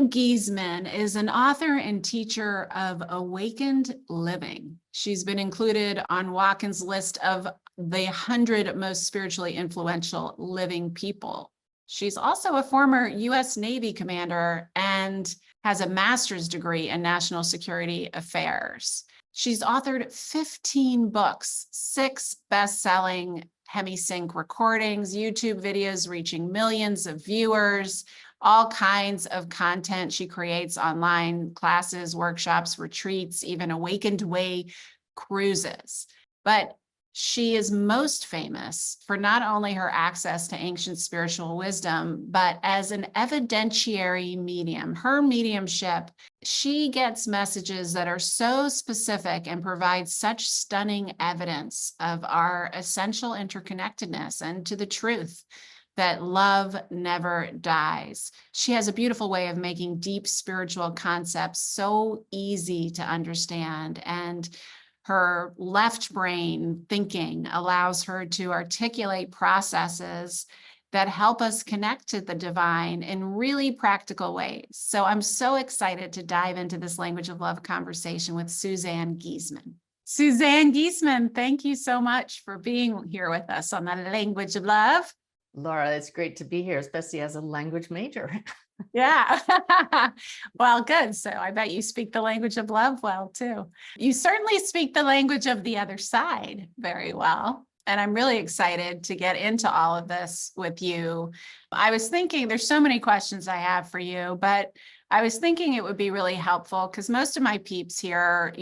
Suzanne Giesemann is an author and teacher of Awakened Living. She's been included on Watkins' list of the 100 most spiritually influential living people. She's also a former U.S. Navy commander and has a master's degree in national security affairs. She's authored 15 books, 6 best-selling Hemisync recordings, YouTube videos reaching millions of viewers, all kinds of content she creates online, classes, workshops, retreats, even Awakened Way cruises. But she is most famous for not only her access to ancient spiritual wisdom, but as an evidentiary medium. Her mediumship, she gets messages that are so specific and provide such stunning evidence of our essential interconnectedness and to the truth that love never dies. She has a beautiful way of making deep spiritual concepts so easy to understand, and her left brain thinking allows her to articulate processes that help us connect to the divine in really practical ways. So I'm so excited to dive into this language of love conversation with Suzanne Giesemann. Suzanne Giesemann, thank you so much for being here with us on the language of love. Laura, it's great to be here, especially as a language major. Yeah. Well, good. So I bet you speak the language of love well, too. You certainly speak the language of the other side very well. And I'm really excited to get into all of this with you. I was thinking there's so many questions I have for you, but I was thinking it would be really helpful because most of my peeps here,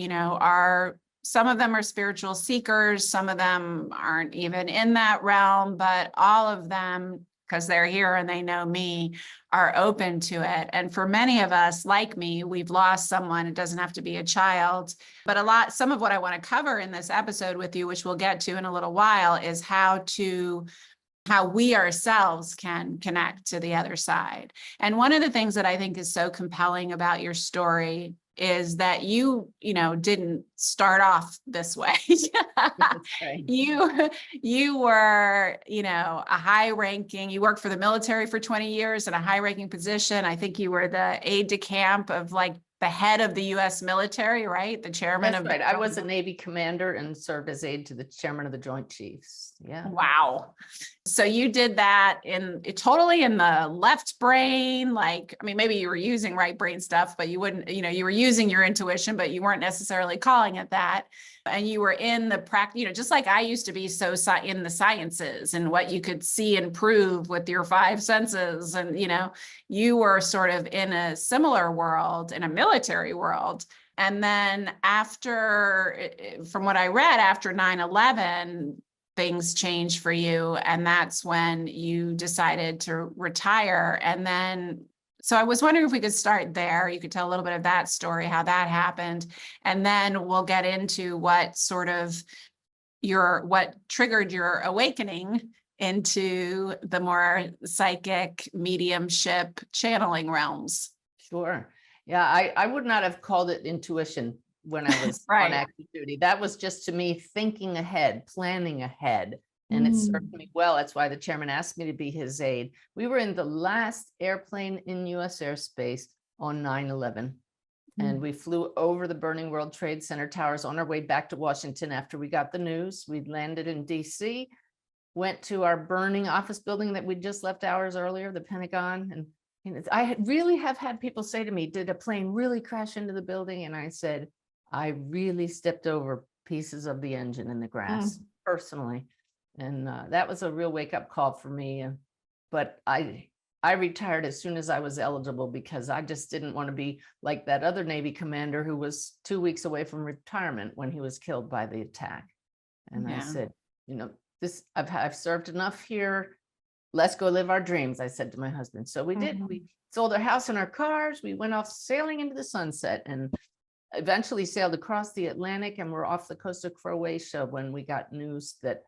some of them are spiritual seekers, some of them aren't even in that realm, but all of them, because they're here and they know me, are open to it. And for many of us, like me, we've lost someone. It doesn't have to be a child, but some of what I want to cover in this episode with you, which we'll get to in a little while, is how we ourselves can connect to the other side. And one of the things that I think is so compelling about your story is that you didn't start off this way. Right. You were, a high-ranking, you worked for the military for 20 years in a high-ranking position. I think you were the aide de camp of the head of the U.S. military, right? The chairman That's of right. I was a Navy commander and served as aide to the chairman of the Joint Chiefs. Yeah. Wow. So you did that totally in the left brain. Maybe you were using right brain stuff, but you wouldn't, you were using your intuition, but you weren't necessarily calling it that. And you were in the practice, just like I used to be in the sciences and what you could see and prove with your 5 senses. And, you were sort of in a similar world, in a military world. And then from what I read, after 9/11, things changed for you. And that's when you decided to retire. And then, so I was wondering if we could start there. You could tell a little bit of that story, how that happened. And then we'll get into what triggered your awakening into the more psychic mediumship channeling realms. Sure. Yeah, I would not have called it intuition when I was Right. on active duty. That was just to me thinking ahead, planning ahead. And it served me well. That's why the chairman asked me to be his aide. We were in the last airplane in US airspace on 9/11. And we flew over the burning World Trade Center towers on our way back to Washington after we got the news. We landed in DC, went to our burning office building that we just left hours earlier, the Pentagon. And I really have had people say to me, did a plane really crash into the building? And I said, I really stepped over pieces of the engine in the grass personally. And that was a real wake-up call for me. But I retired as soon as I was eligible because I just didn't want to be like that other Navy commander who was 2 weeks away from retirement when he was killed by the attack. And I said, I've served enough here. Let's go live our dreams, I said to my husband. So we did. We sold our house and our cars. We went off sailing into the sunset and eventually sailed across the Atlantic, and we're off the coast of Croatia when we got news that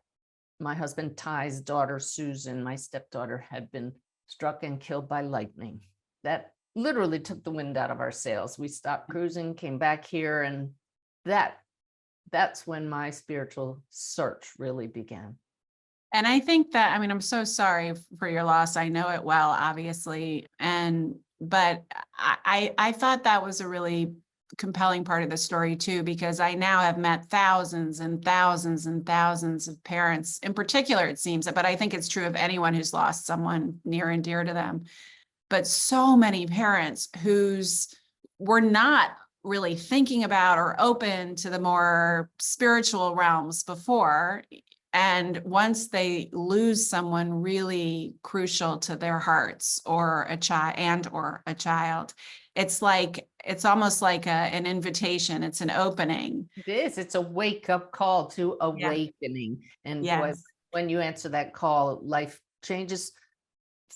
my husband Ty's daughter, Susan, my stepdaughter, had been struck and killed by lightning. That literally took the wind out of our sails. We stopped cruising, came back here, and that's when my spiritual search really began. And I think that, I'm so sorry for your loss. I know it well, obviously. And but I thought that was a really compelling part of the story too, because I now have met thousands and thousands and thousands of parents in particular, it seems, but I think it's true of anyone who's lost someone near and dear to them. But so many parents who's were not really thinking about or open to the more spiritual realms before. And once they lose someone really crucial to their hearts, or a child, it's almost like an invitation. It's an opening. It is. It's a wake-up call to Yeah. awakening. And boy, Yes. when you answer that call, life changes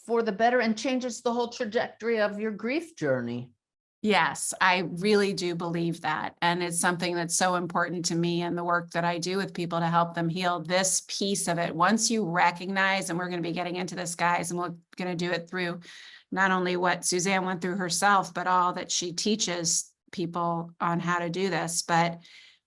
for the better and changes the whole trajectory of your grief journey. Yes, I really do believe that. And it's something that's so important to me and the work that I do with people to help them heal this piece of it. Once you recognize, and we're going to be getting into this, guys, and we're going to do it through not only what Suzanne went through herself, but all that she teaches people on how to do this. But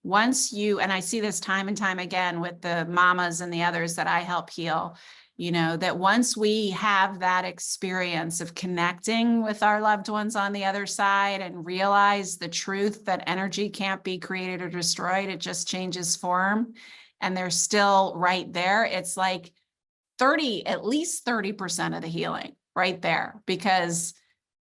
once you, and I see this time and time again with the mamas and the others that I help heal, that once we have that experience of connecting with our loved ones on the other side and realize the truth that energy can't be created or destroyed, it just changes form, and they're still right there. It's like at least 30% of the healing right there, because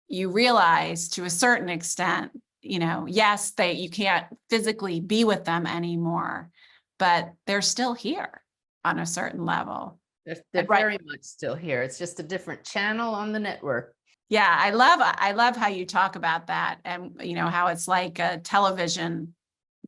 you realize to a certain extent, yes, you can't physically be with them anymore, but they're still here on a certain level. They're Right. very much still here. It's just a different channel on the network. Yeah, I love how you talk about that, and how it's like a television.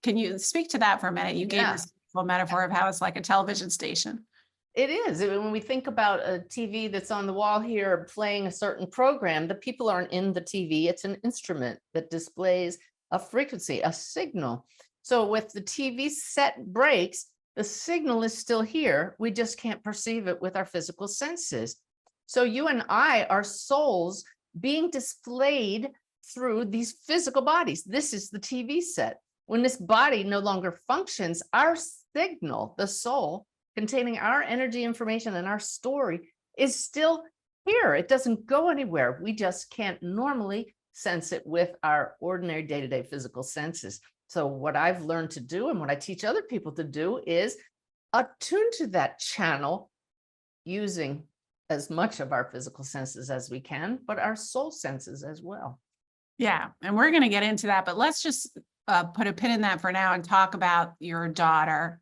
Can you speak to that for a minute? You gave Yeah. this full metaphor of how it's like a television station. It is. When we think about a TV that's on the wall here playing a certain program, the people aren't in the TV. It's an instrument that displays a frequency, a signal. So with the TV set breaks, the signal is still here. We just can't perceive it with our physical senses. So you and I are souls being displayed through these physical bodies. This is the TV set. When this body no longer functions, our signal, the soul, containing our energy, information, and our story is still here. It doesn't go anywhere. We just can't normally sense it with our ordinary day-to-day physical senses. So what I've learned to do, and what I teach other people to do, is attune to that channel using as much of our physical senses as we can, but our soul senses as well. Yeah, and we're going to get into that, but let's just put a pin in that for now and talk about your daughter,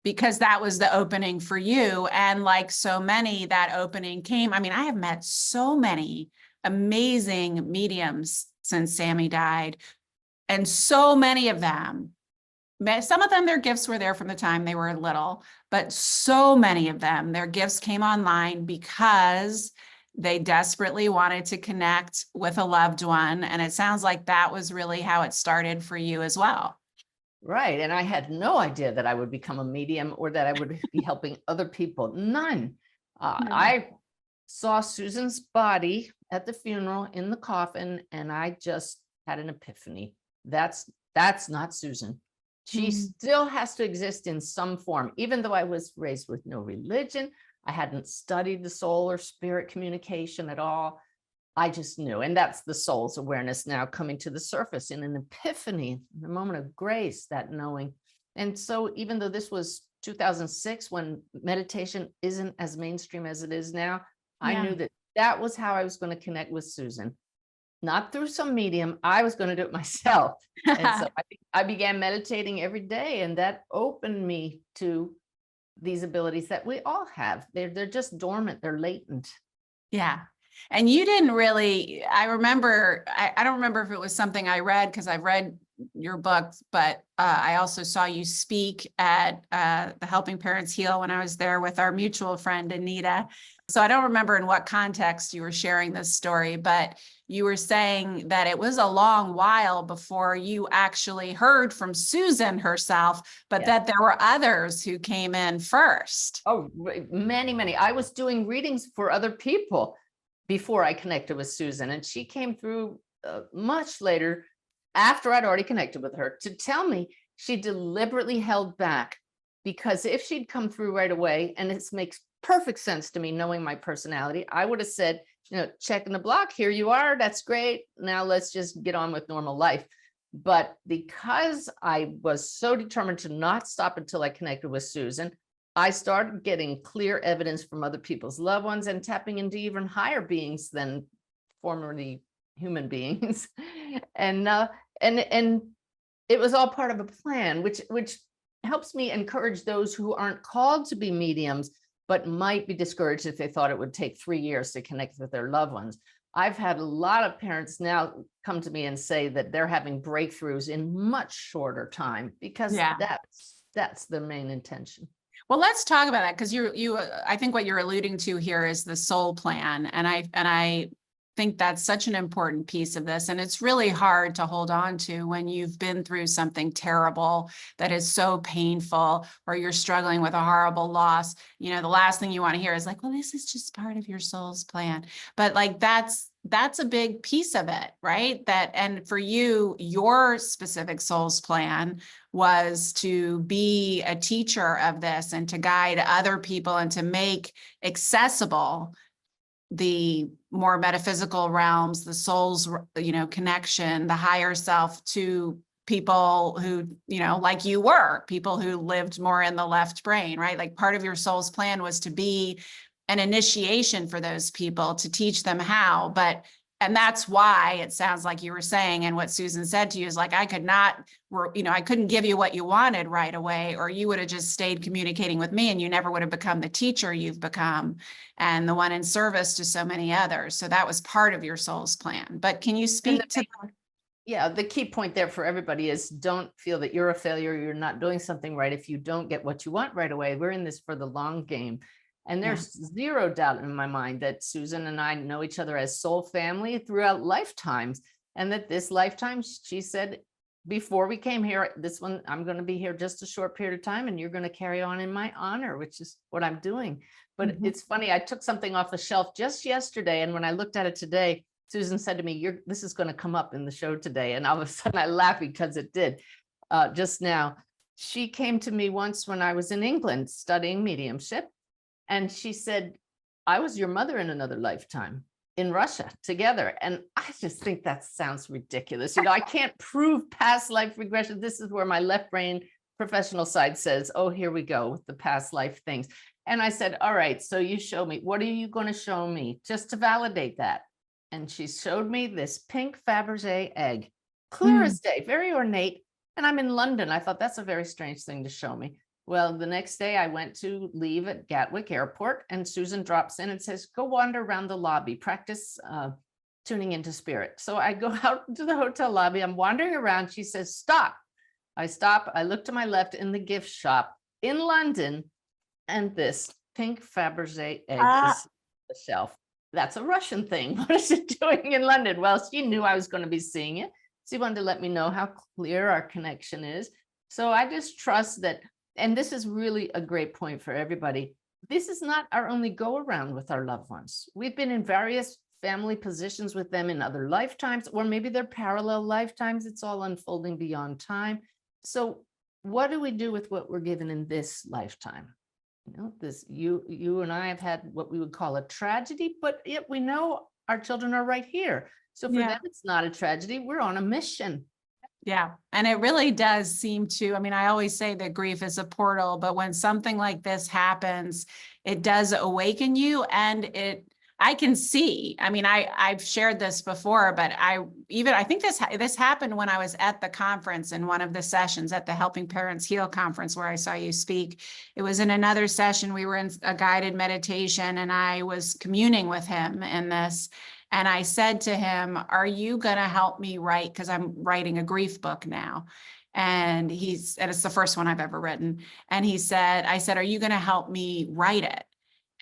because that was the opening for you. And like so many, that opening came. I mean, I have met so many amazing mediums since Sammy died, and so many of them, some of them, their gifts were there from the time they were little, but so many of them, their gifts came online because they desperately wanted to connect with a loved one. And it sounds like that was really how it started for you as well. Right. And I had no idea that I would become a medium or that I would be helping other people. None. I saw Susan's body at the funeral in the coffin, and I just had an epiphany. That's not Susan. She still has to exist in some form, even though I was raised with no religion. I hadn't studied the soul or spirit communication at all. I just knew. And that's the soul's awareness now coming to the surface in an epiphany, in a moment of grace, that knowing. And so even though this was 2006, when meditation isn't as mainstream as it is now, I knew that that was how I was going to connect with Susan. Not through some medium. I was going to do it myself. And so I began meditating every day, and that opened me to these abilities that we all have. They're just dormant. They're latent. Yeah. And you didn't really, I remember, I don't remember if it was something I read, because I've read your book, but I also saw you speak at the Helping Parents Heal when I was there with our mutual friend, Anita. So I don't remember in what context you were sharing this story, but you were saying that it was a long while before you actually heard from Susan herself, but that there were others who came in first. Oh, many. I was doing readings for other people before I connected with Susan, and she came through much later, after I'd already connected with her, to tell me she deliberately held back, because if she'd come through right away, and this makes perfect sense to me, knowing my personality. I would have said, checking the block, here you are, that's great. Now let's just get on with normal life. But because I was so determined to not stop until I connected with Susan, I started getting clear evidence from other people's loved ones and tapping into even higher beings than formerly human beings. and it was all part of a plan, which helps me encourage those who aren't called to be mediums, but might be discouraged if they thought it would take 3 years to connect with their loved ones. I've had a lot of parents now come to me and say that they're having breakthroughs in much shorter time because Yeah. that's the main intention. Well, let's talk about that, because I think what you're alluding to here is the soul plan. And I think that's such an important piece of this. And it's really hard to hold on to when you've been through something terrible that is so painful, or you're struggling with a horrible loss. The last thing you want to hear is like, well, this is just part of your soul's plan. But like, that's a big piece of it, right? And for you, your specific soul's plan was to be a teacher of this and to guide other people and to make accessible the more metaphysical realms, the soul's, connection, the higher self to people who, like you were, people who lived more in the left brain, right? Like part of your soul's plan was to be an initiation for those people, to teach them how. And that's why it sounds like you were saying, and what Susan said to you is like, I couldn't give you what you wanted right away, or you would have just stayed communicating with me and you never would have become the teacher you've become and the one in service to so many others. So that was part of your soul's plan. But can you speak to that? Yeah, the key point there for everybody is don't feel that you're a failure, you're not doing something right if you don't get what you want right away. We're in this for the long game. And there's zero doubt in my mind that Susan and I know each other as soul family throughout lifetimes. And that this lifetime, she said, before we came here, this one, I'm going to be here just a short period of time and you're going to carry on in my honor, which is what I'm doing. But it's funny, I took something off the shelf just yesterday. And when I looked at it today, Susan said to me, this is going to come up in the show today. And all of a sudden I laughed because it did just now. She came to me once when I was in England studying mediumship. And she said, I was your mother in another lifetime in Russia together. And I just think that sounds ridiculous. I can't prove past life regression. This is where my left brain professional side says, oh, here we go with the past life things. And I said, all right, so you show me, what are you going to show me just to validate that? And she showed me this pink Fabergé egg, clear as day, very ornate. And I'm in London. I thought that's a very strange thing to show me. Well, the next day I went to leave at Gatwick Airport and Susan drops in and says, go wander around the lobby, practice tuning into spirit. So I go out to the hotel lobby, I'm wandering around. She says, stop. I stop. I look to my left in the gift shop in London, and this pink Fabergé egg is on the shelf. That's a Russian thing. What is it doing in London? Well, she knew I was going to be seeing it. She wanted to let me know how clear our connection is. So I just trust that. And this is really a great point for everybody. This is not our only go around with our loved ones. We've been in various family positions with them in other lifetimes, or maybe they're parallel lifetimes. It's all unfolding beyond time. So what do we do with what we're given in this lifetime? You and I have had what we would call a tragedy, but yet we know our children are right here. So for them, it's not a tragedy. We're on a mission. Yeah. And it really does seem to, I always say that grief is a portal, but when something like this happens, it does awaken you. And I can see, I've shared this before, but I think this happened when I was at the conference in one of the sessions at the Helping Parents Heal conference where I saw you speak. It was in another session. We were in a guided meditation and I was communing with him in this. And I said to him, are you going to help me write? Because I'm writing a grief book now. And it's the first one I've ever written. And I said, are you going to help me write it?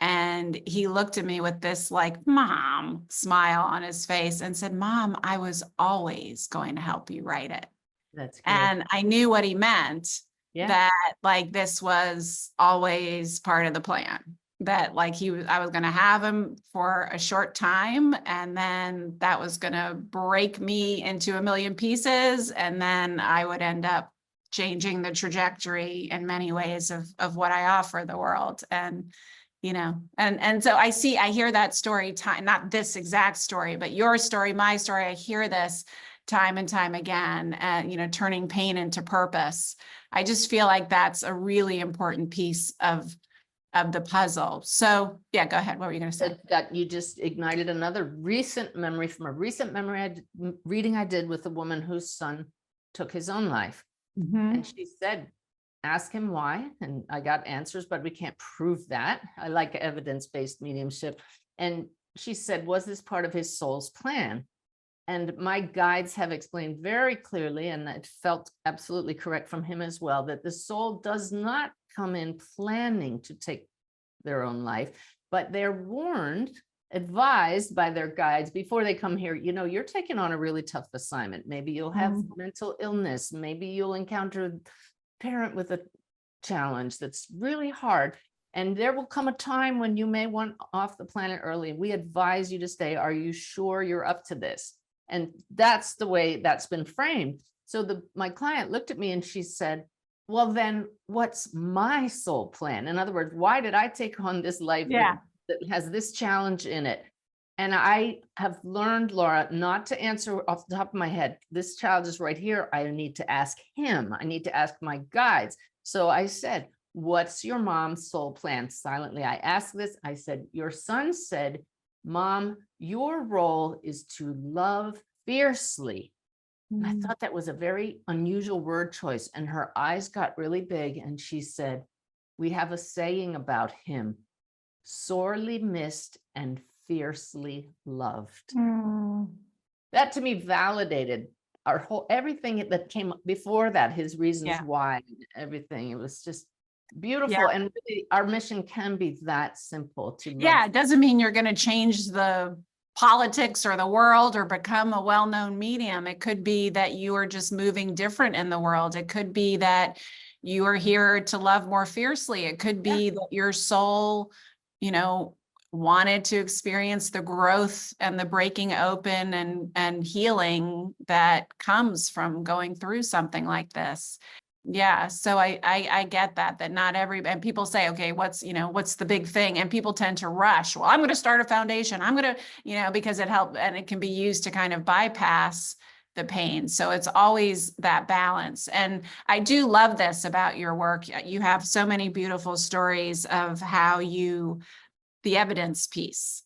And he looked at me with this like mom smile on his face and said, Mom, I was always going to help you write it. That's good. And I knew what he meant, that like this was always part of the plan. That like I was going to have him for a short time, and then that was going to break me into a million pieces. And then I would end up changing the trajectory in many ways of what I offer the world. And, and so I hear that story time, not this exact story, but your story, my story. I hear this time and time again, turning pain into purpose. I just feel like that's a really important piece of the puzzle. So yeah, go ahead. What were you going to say? That you just ignited another recent memory from a recent reading I did with a woman whose son took his own life. Mhm. And she said, ask him why. And I got answers, but we can't prove that. I like evidence-based mediumship. And she said, was this part of his soul's plan? And my guides have explained very clearly, and it felt absolutely correct from him as well, that the soul does not come in planning to take their own life, but they're warned, advised by their guides before they come here, you're taking on a really tough assignment. Maybe you'll have mental illness. Maybe you'll encounter a parent with a challenge that's really hard. And there will come a time when you may want off the planet early. We advise you to stay. Are you sure you're up to this? And that's the way that's been framed. So my client looked at me and she said, well, then what's my soul plan? In other words, why did I take on this life that has this challenge in it? And I have learned, Laura, not to answer off the top of my head. This child is right here. I need to ask him. I need to ask my guides. So I said, what's your mom's soul plan? Silently, I asked this. I said, your son said, Mom, your role is to love fiercely. I thought that was a very unusual word choice. And her eyes got really big. And she said, we have a saying about him, sorely missed and fiercely loved. That to me validated our whole, everything that came before that, his reasons why, everything. It was just beautiful. And really our mission can be that simple to love. It doesn't mean you're going to change the politics or the world or become a well-known medium. It could be that you are just moving different in the world. It could be that you are here to love more fiercely. It could be that your soul, wanted to experience the growth and the breaking open and healing that comes from going through something like this. Yeah. So I get that not and people say, okay, what's the big thing? And people tend to rush. Well, I'm going to start a foundation. I'm going to, because it helps and it can be used to kind of bypass the pain. So it's always that balance. And I do love this about your work. You have so many beautiful stories of how the evidence piece.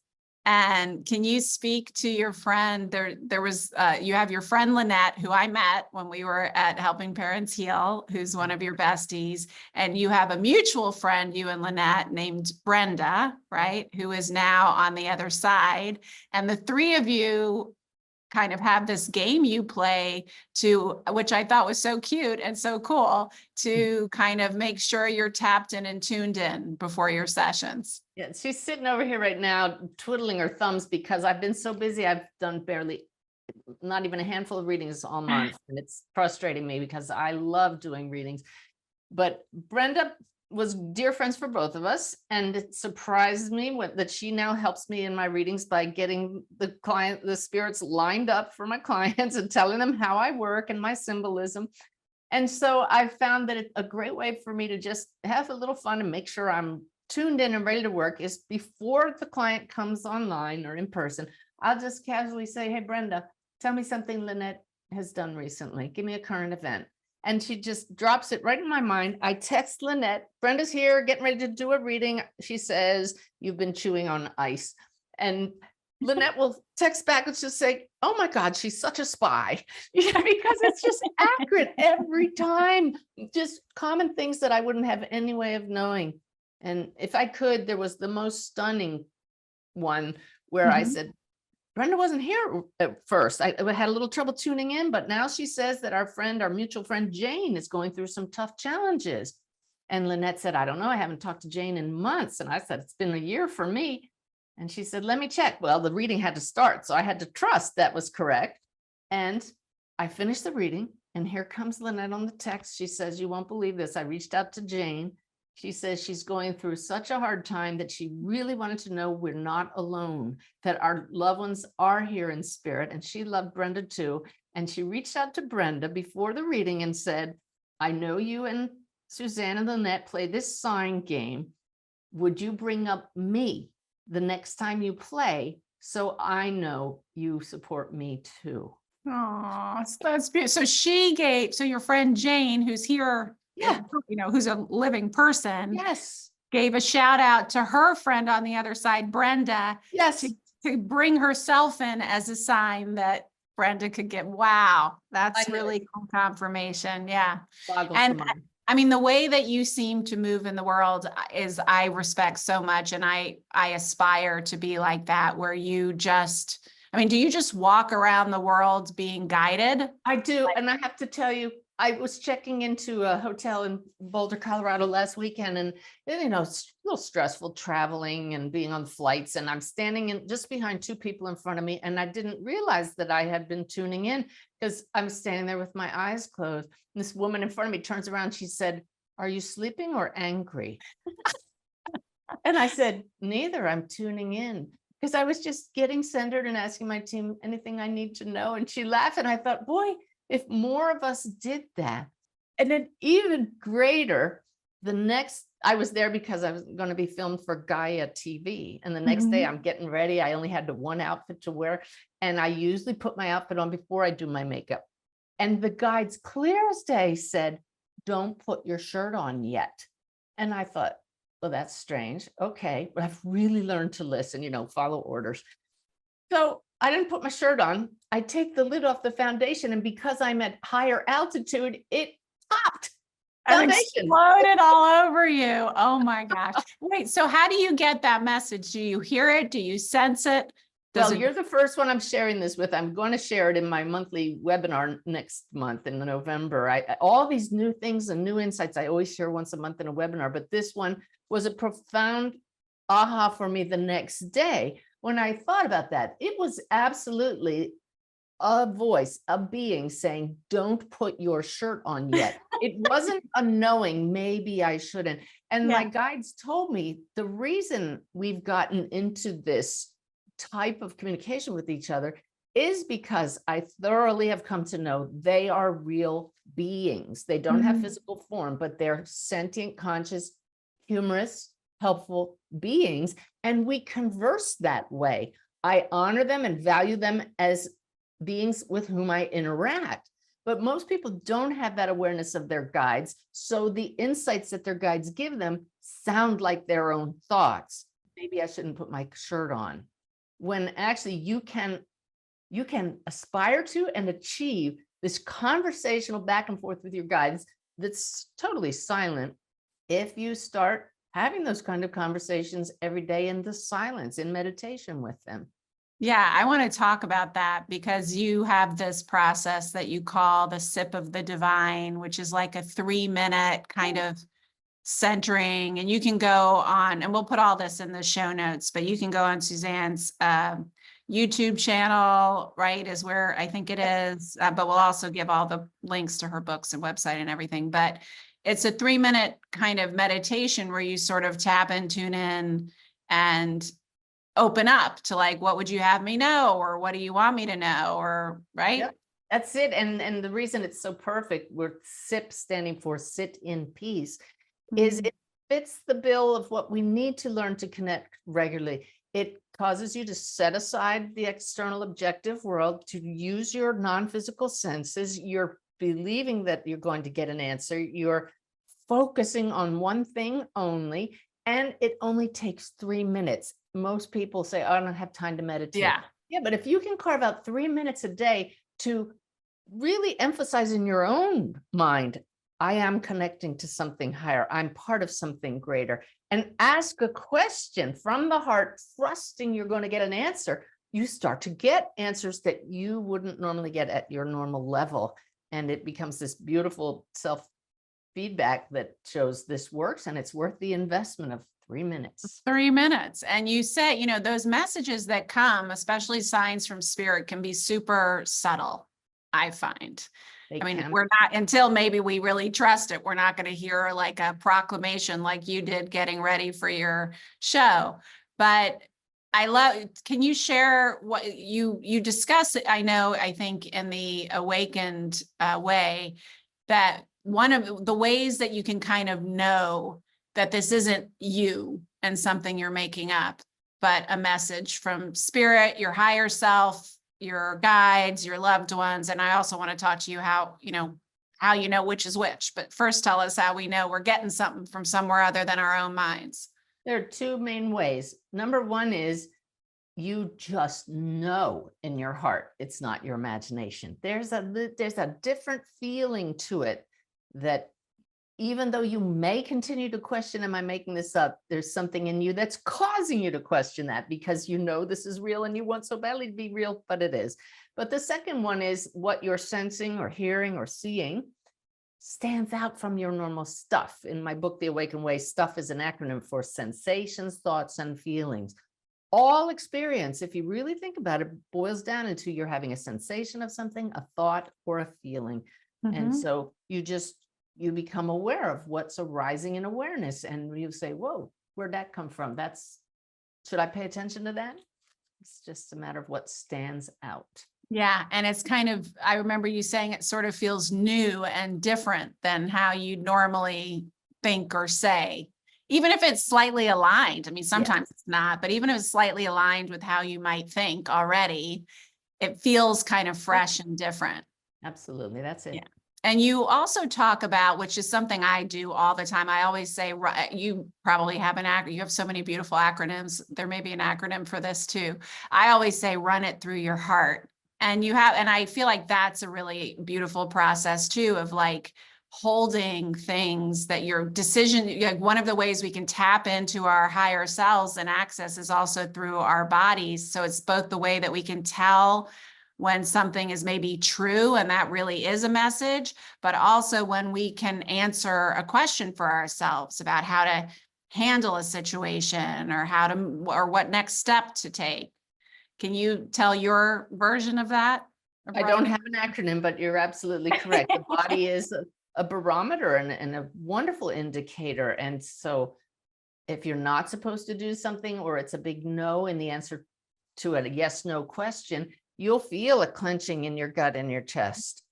And can you speak to your friend? There was, you have your friend Lynette, who I met when we were at Helping Parents Heal, who's one of your besties. And you have a mutual friend, you and Lynette, named Brenda, right? Who is now on the other side. And the three of you kind of have this game you play which I thought was so cute and so cool, to kind of make sure you're tapped in and tuned in before your sessions. Yeah, she's sitting over here right now, twiddling her thumbs because I've been so busy. I've done not even a handful of readings all month. And it's frustrating me because I love doing readings. But Brenda was dear friends for both of us. And it surprised me that she now helps me in my readings by getting the spirits lined up for my clients and telling them how I work and my symbolism. And so I found that it's a great way for me to just have a little fun and make sure I'm tuned in and ready to work is before the client comes online or in person, I'll just casually say, hey, Brenda, tell me something Lynette has done recently. Give me a current event. And she just drops it right in my mind. I text Lynette, Brenda's here, getting ready to do a reading. She says, you've been chewing on ice. And Lynette will text back and just say, oh my God, she's such a spy. Because it's just accurate every time. Just common things that I wouldn't have any way of knowing. And if I could, there was the most stunning one where I said, Brenda wasn't here at first. I had a little trouble tuning in, but now she says that our mutual friend Jane is going through some tough challenges. And Lynette said, I don't know, I haven't talked to Jane in months. And I said, it's been a year for me. And she said, let me check. Well, the reading had to start, so I had to trust that was correct. And I finished the reading, and here comes Lynette on the text. She says, you won't believe this. I reached out to Jane. She says she's going through such a hard time that she really wanted to know we're not alone, that our loved ones are here in spirit. And she loved Brenda too. And she reached out to Brenda before the reading and said, I know you and Suzanne and Lynette play this sign game. would you bring up me the next time you play so I know you support me too? Oh, that's beautiful. So your friend Jane, who's here, Yeah. who's a living person, Yes. gave a shout out to her friend on the other side, Brenda, Yes. to bring herself in as a sign that Brenda could get. Wow, that's I know. really cool confirmation. Yeah. Boggles the And mind. I mean, the way that you seem to move in the world is I respect so much. And I aspire to be like that, where you just, I mean, do you just walk around the world being guided? I do. And I have to tell you, I was checking into a hotel in Boulder, Colorado last weekend, and it's a little stressful traveling and being on flights. And I'm standing in just behind two people in front of me. And I didn't realize that I had been tuning in because I'm standing there with my eyes closed. And this woman in front of me turns around. She said, "Are you sleeping or angry?" And I said, "Neither, I'm tuning in." Because I was just getting centered and asking my team anything I need to know. And she laughed. And I thought, boy, if more of us did that. And then even greater, I was there because I was going to be filmed for Gaia TV. And the next day I'm getting ready. I only had the one outfit to wear. And I usually put my outfit on before I do my makeup. And the guides clear as day said, "Don't put your shirt on yet." And I thought, well, that's strange. Okay, but I've really learned to listen, follow orders. So I didn't put my shirt on. I take the lid off the foundation, and because I'm at higher altitude, it popped. And Foundation. exploded all over you. Oh my gosh. Wait, so how do you get that message? Do you hear it? Do you sense it? Well, you're the first one I'm sharing this with. I'm going to share it in my monthly webinar next month in November. All these new things and new insights I always share once a month in a webinar, but this one was a profound aha for me the next day. When I thought about that, it was absolutely a voice, a being saying, "Don't put your shirt on yet." It wasn't a knowing, maybe I shouldn't. And my guides told me the reason we've gotten into this type of communication with each other is because I thoroughly have come to know they are real beings. They don't have physical form, but they're sentient, conscious, humorous, helpful beings. And we converse that way. I honor them and value them as beings with whom I interact. But most people don't have that awareness of their guides. So the insights that their guides give them sound like their own thoughts. Maybe I shouldn't put my shirt on. When actually you can aspire to and achieve this conversational back and forth with your guides that's totally silent if you start having those kind of conversations every day in the silence, in meditation with them. Yeah, I want to talk about that because you have this process that you call the sip of the divine, which is like a 3-minute kind of centering. And you can go on, and we'll put all this in the show notes, but you can go on Suzanne's YouTube channel, right, is where I think it is. But we'll also give all the links to her books and website and everything. But it's a 3-minute kind of meditation where you sort of tap and tune in and open up to like, what would you have me know? Or what do you want me to know? Or right? Yep, that's it. And the reason it's so perfect, we're SIP standing for sit in peace, is it fits the bill of what we need to learn to connect regularly. It causes you to set aside the external objective world, to use your non-physical senses. You're believing that you're going to get an answer. You're focusing on one thing only, and it only takes 3 minutes. Most people say, "Oh, I don't have time to meditate." Yeah, but if you can carve out 3 minutes a day to really emphasize in your own mind, I am connecting to something higher, I'm part of something greater, and ask a question from the heart, trusting you're going to get an answer, you start to get answers that you wouldn't normally get at your normal level. And it becomes this beautiful self-feedback that shows this works, and it's worth the investment of 3 minutes. 3 minutes. And you say, those messages that come, especially signs from spirit, can be super subtle, I find. We're not, until maybe we really trust it, we're not going to hear like a proclamation like you did getting ready for your show. But can you share what you discuss? I think in the awakened way, that one of the ways that you can kind of know that this isn't you and something you're making up, but a message from spirit, your higher self, your guides, your loved ones. And I also want to talk to you how you know which is which. But first, tell us how we know we're getting something from somewhere other than our own minds. There are two main ways. Number one is you just know in your heart it's not your imagination. There's a different feeling to it that even though you may continue to question, am I making this up? There's something in you that's causing you to question that because you know this is real and you want so badly to be real, but it is. But the second one is what you're sensing or hearing or seeing stands out from your normal stuff. In my book, The Awakened Way, stuff is an acronym for sensations, thoughts, and feelings. All experience, if you really think about it, boils down into you're having a sensation of something, a thought, or a feeling. And so you become aware of what's arising in awareness. And you say, whoa, where'd that come from? Should I pay attention to that? It's just a matter of what stands out. Yeah. And it's kind of, I remember you saying it sort of feels new and different than how you normally think or say, even if it's slightly aligned. I mean, sometimes it's not, but even if it's slightly aligned with how you might think already, it feels kind of fresh and different. Absolutely. That's it. Yeah. And you also talk about, which is something I do all the time. I always say, you probably have you have so many beautiful acronyms. There may be an acronym for this too. I always say, run it through your heart. And I feel like that's a really beautiful process too, of like holding things that your decision, like one of the ways we can tap into our higher selves and access is also through our bodies. So it's both the way that we can tell when something is maybe true and that really is a message, but also when we can answer a question for ourselves about how to handle a situation or what next step to take. Can you tell your version of that? I don't have an acronym, but you're absolutely correct. The body is a barometer and a wonderful indicator. And so if you're not supposed to do something, or it's a big no in the answer to a yes, no question, you'll feel a clenching in your gut and your chest.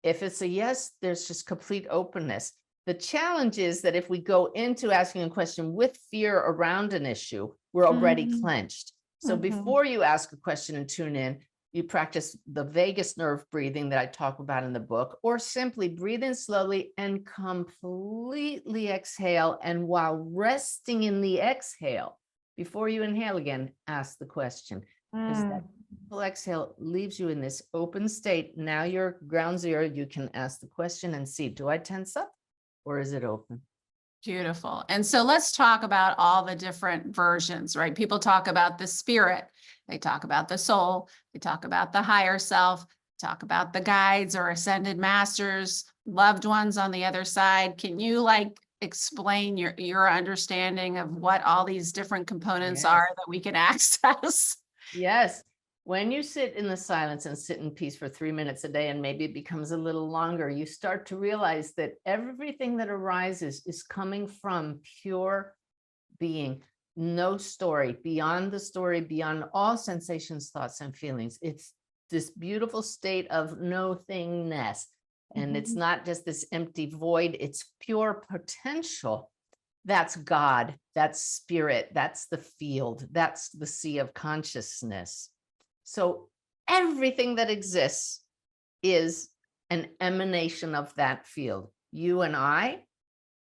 If it's a yes, there's just complete openness. The challenge is that if we go into asking a question with fear around an issue, we're already clenched. So before you ask a question and tune in, you practice the vagus nerve breathing that I talk about in the book, or simply breathe in slowly and completely exhale. And while resting in the exhale, before you inhale again, ask the question. Because that full exhale leaves you in this open state. Now you're ground zero. You can ask the question and see, do I tense up or is it open? Beautiful. And so let's talk about all the different versions, right? People talk about the spirit, they talk about the soul, they talk about the higher self, talk about the guides or ascended masters, loved ones on the other side. Can you explain your understanding of what all these different components are that we can access? Yes. When you sit in the silence and sit in peace for 3 minutes a day, and maybe it becomes a little longer, you start to realize that everything that arises is coming from pure being, no story, beyond the story, beyond all sensations, thoughts, and feelings. It's this beautiful state of no thingness. And it's not just this empty void, it's pure potential. That's God, that's spirit, that's the field, that's the sea of consciousness. So everything that exists is an emanation of that field. You and I,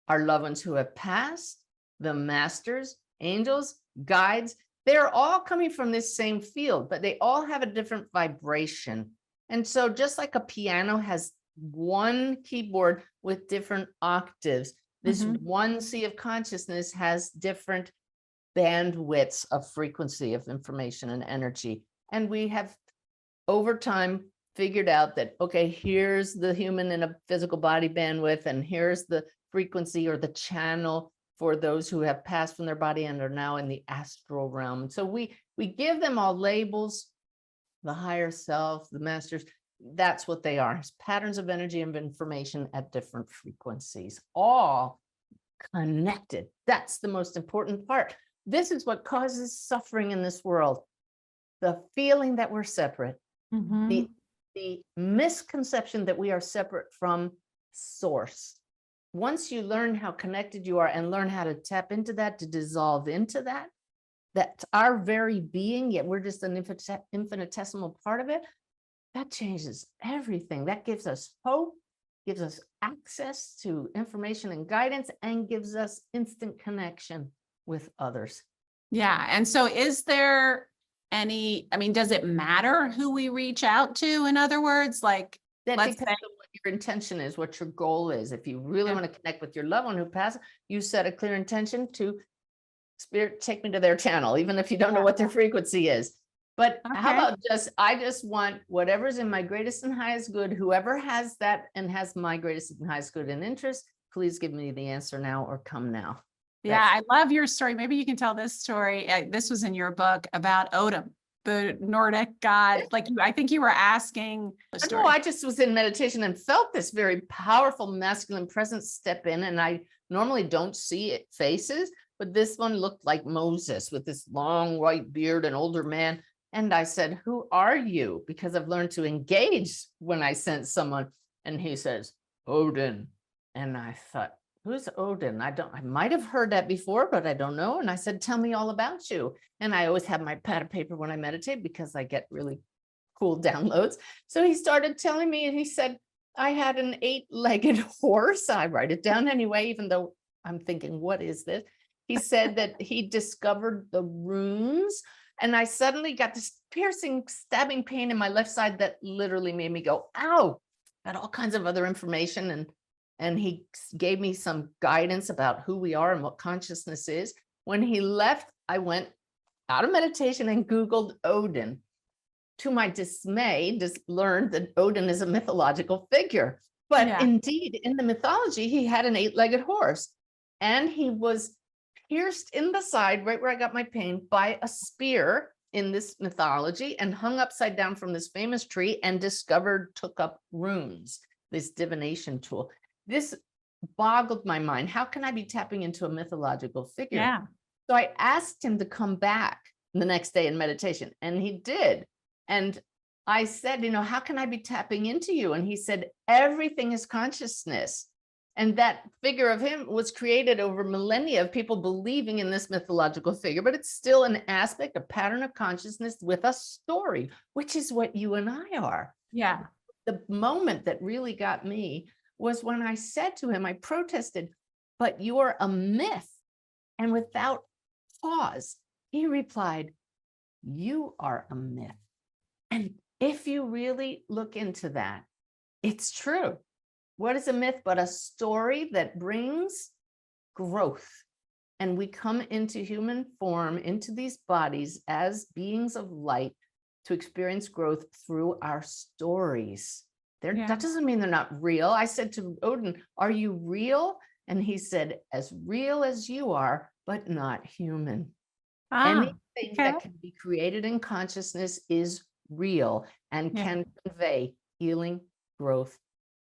our loved ones who have passed, the masters, angels, guides, they're all coming from this same field, but they all have a different vibration. And so just like a piano has one keyboard with different octaves, this one sea of consciousness has different bandwidths of frequency of information and energy. And we have over time figured out that, okay, here's the human in a physical body bandwidth, and here's the frequency or the channel for those who have passed from their body and are now in the astral realm. So we give them all labels, the higher self, the masters. That's what they are. It's patterns of energy and information at different frequencies, all connected. That's the most important part. This is what causes suffering in this world. The feeling that we're separate, the misconception that we are separate from source. once you learn how connected you are and learn how to tap into that, to dissolve into that, that's our very being, yet we're just an infinitesimal part of it, that changes everything. That gives us hope, gives us access to information and guidance, and gives us instant connection with others. Yeah. And so is there any, I mean, does it matter who we reach out to? In other words, like, That let's depends say, on what your intention is, what your goal is. If you really Yeah. want to connect with your loved one who passed, you set a clear intention to, spirit, take me to their channel, even if you don't know what their frequency is. But how Okay. about I just want whatever's in my greatest and highest good, whoever has that and has my greatest and highest good and interest, please give me the answer now or come now. Yeah, I love your story. Maybe you can tell this story. This was in your book about Odin, the Nordic god. Like I think you were asking the story. No, I just was in meditation and felt this very powerful masculine presence step in, and I normally don't see it faces, but this one looked like Moses with this long white beard, an older man. And I said, "Who are you?" Because I've learned to engage when I sense someone. And he says, "Odin." And I thought, who's Odin? I might have heard that before, but I don't know. And I said, "Tell me all about you." And I always have my pad of paper when I meditate because I get really cool downloads. So he started telling me, and he said, I had an 8-legged horse. I write it down anyway, even though I'm thinking, what is this? He said that he discovered the runes. And I suddenly got this piercing, stabbing pain in my left side that literally made me go, ow. Got all kinds of other information. And he gave me some guidance about who we are and what consciousness is. When he left, I went out of meditation and Googled Odin. To my dismay, just learned that Odin is a mythological figure. But indeed, in the mythology, he had an 8-legged horse. And he was pierced in the side, right where I got my pain, by a spear in this mythology, and hung upside down from this famous tree, and took up runes, this divination tool. This boggled my mind. How can I be tapping into a mythological figure? Yeah. So I asked him to come back the next day in meditation, and he did. And I said, how can I be tapping into you? And he said, everything is consciousness. And that figure of him was created over millennia of people believing in this mythological figure, but it's still an aspect, a pattern of consciousness with a story, which is what you and I are. Yeah. The moment that really got me was when I said to him, I protested, "But you're a myth." And without pause, he replied, "You are a myth." And if you really look into that, it's true. What is a myth but a story that brings growth? And we come into human form, into these bodies as beings of light to experience growth through our stories. That doesn't mean they're not real. I said to Odin, "Are you real?" And he said, "As real as you are, but not human." Anything that can be created in consciousness is real and can convey healing, growth,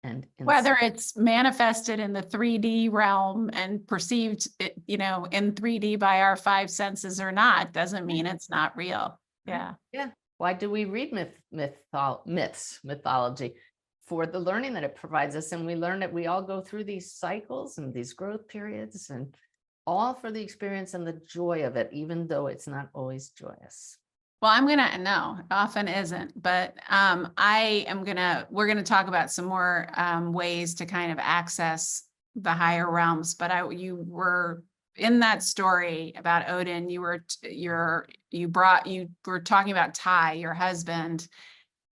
and insight. Whether it's manifested in the 3D realm and perceived, in 3D by our 5 senses or not, doesn't mean it's not real. Yeah. Yeah. Why do we read mythology? For the learning that it provides us. And we learn that we all go through these cycles and these growth periods, and all for the experience and the joy of it, even though it's not always joyous. Well, no, it often isn't, but we're gonna talk about some more ways to kind of access the higher realms. But you were in that story about Odin. You were talking about Ty, your husband,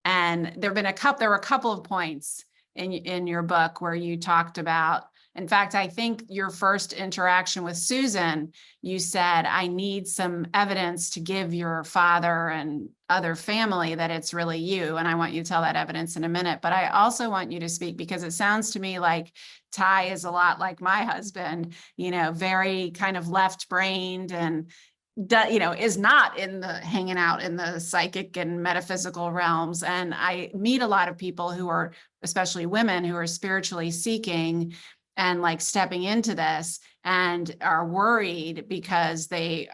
and there were a couple of points in your book where you talked about. In fact, I think your first interaction with Susan, you said, "I need some evidence to give your father and other family that it's really you." And I want you to tell that evidence in a minute. But I also want you to speak, because it sounds to me like Ty is a lot like my husband, very kind of left-brained and is not hanging out in the psychic and metaphysical realms. And I meet a lot of people who are, especially women, who are spiritually seeking and like stepping into this and are worried because their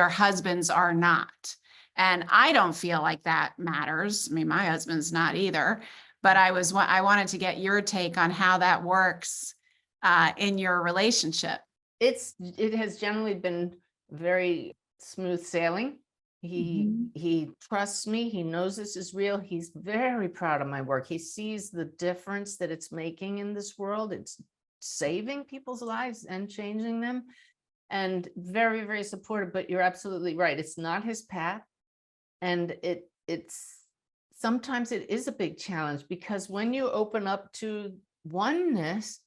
husbands are not. And I don't feel like that matters. I mean, my husband's not either, but I wanted to get your take on how that works in your relationship? It has generally been very smooth sailing. He trusts me. He knows this is real. He's very proud of my work. He sees the difference that it's making in this world. It's saving people's lives and changing them, and very, very supportive. But you're absolutely right. It's not his path. And it's sometimes it is a big challenge, because when you open up to oneness,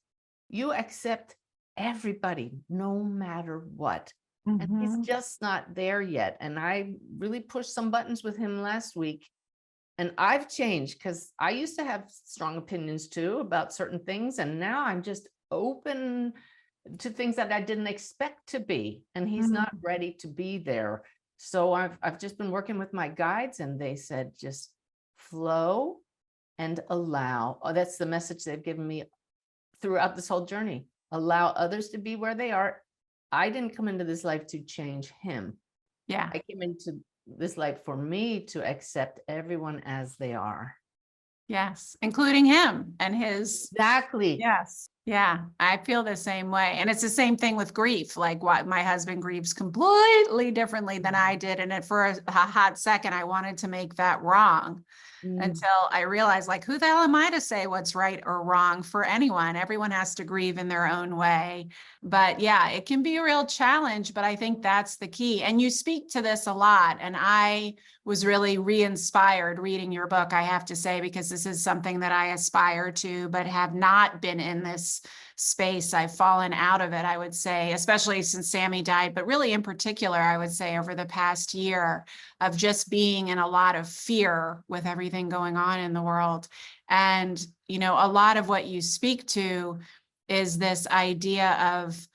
you accept everybody, no matter what. And he's just not there yet. And I really pushed some buttons with him last week. And I've changed, because I used to have strong opinions too about certain things. And now I'm just open to things that I didn't expect to be. And he's not ready to be there. So I've just been working with my guides, and they said, just flow and allow. Oh, that's the message they've given me throughout this whole journey. Allow others to be where they are. I didn't come into this life to change him. Yeah. I came into this life for me to accept everyone as they are. Yes. Including him and his. Exactly. Yes. Yeah. I feel the same way. And it's the same thing with grief. Like, what my husband grieves completely differently than I did. And for a hot second, I wanted to make that wrong. Until I realized, like, who the hell am I to say what's right or wrong for anyone? Everyone has to grieve in their own way. But yeah, it can be a real challenge, but I think that's the key. And you speak to this a lot. And I was really re-inspired reading your book, I have to say, because this is something that I aspire to, but have not been in this space. I've fallen out of it, I would say, especially since Sammy died, but really in particular, I would say over the past year, of just being in a lot of fear with everything going on in the world. And, you know, a lot of what you speak to is this idea of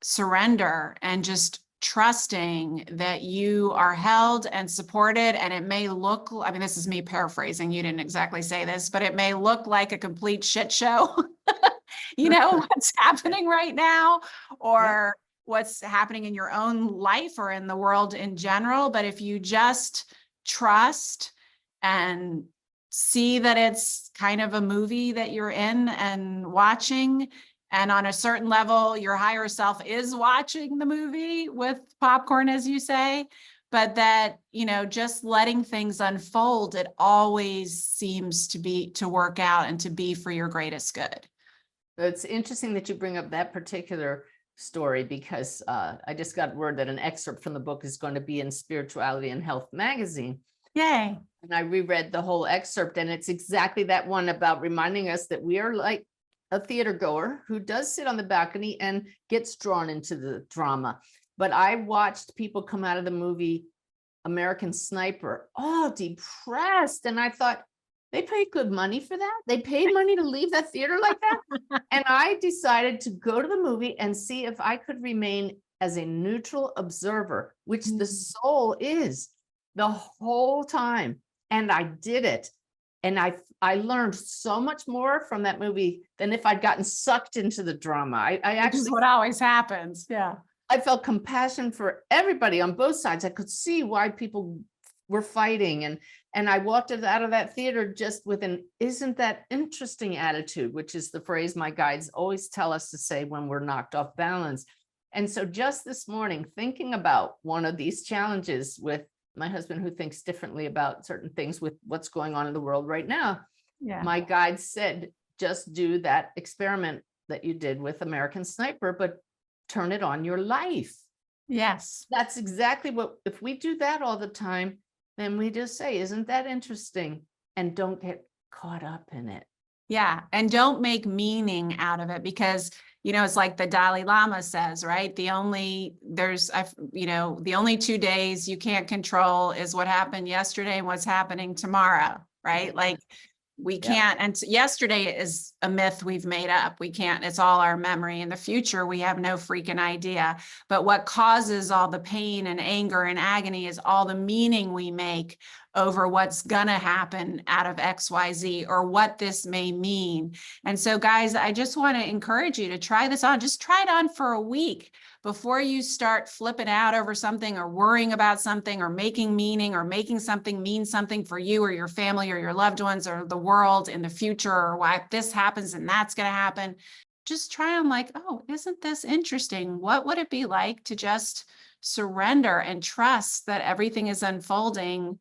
surrender and just trusting that you are held and supported. And it may look, I mean, this is me paraphrasing, you didn't exactly say this, but it may look like a complete shit show. You know, what's happening right now, or what's happening in your own life or in the world in general. But if you just trust and see that it's kind of a movie that you're in and watching, and on a certain level, your higher self is watching the movie with popcorn, as you say, but that, you know, just letting things unfold, it always seems to work out and to be for your greatest good. It's interesting that you bring up that particular story, because I just got word that an excerpt from the book is going to be in Spirituality and Health magazine. Yay. And I reread the whole excerpt, and it's exactly that one about reminding us that we are like a theater goer who does sit on the balcony and gets drawn into the drama. But I watched people come out of the movie American Sniper, all depressed. And I thought, they paid good money for that. They paid money to leave that theater like that. And I decided to go to the movie and see if I could remain as a neutral observer, which the soul is the whole time. And I did it. And I learned so much more from that movie than if I'd gotten sucked into the drama. I Which is actually, what always happens. Yeah. I felt compassion for everybody on both sides. I could see why people were fighting. And I walked out of that theater just with an isn't that interesting attitude, which is the phrase my guides always tell us to say when we're knocked off balance. And so just this morning, thinking about one of these challenges with my husband, who thinks differently about certain things with what's going on in the world right now, my guide said, just do that experiment that you did with American Sniper, but turn it on your life. Yes. That's exactly what, if we do that all the time, then we just say, isn't that interesting? And don't get caught up in it. Yeah. And don't make meaning out of it, because, you know, it's like the Dalai Lama says, right? The only 2 days you can't control is what happened yesterday and what's happening tomorrow, right? Like, we can't, and yesterday is a myth we've made up. We can't, it's all our memory. In the future, we have no freaking idea. But what causes all the pain and anger and agony is all the meaning we make over what's gonna happen out of XYZ, or what this may mean. And so guys, I just want to encourage you to try this on. Just try it on for a week before you start flipping out over something, or worrying about something, or making meaning, or making something mean something for you or your family or your loved ones or the world in the future, or why this happens and that's going to happen. just try on like, oh, isn't this interesting? What would it be like to just surrender and trust that everything is unfolding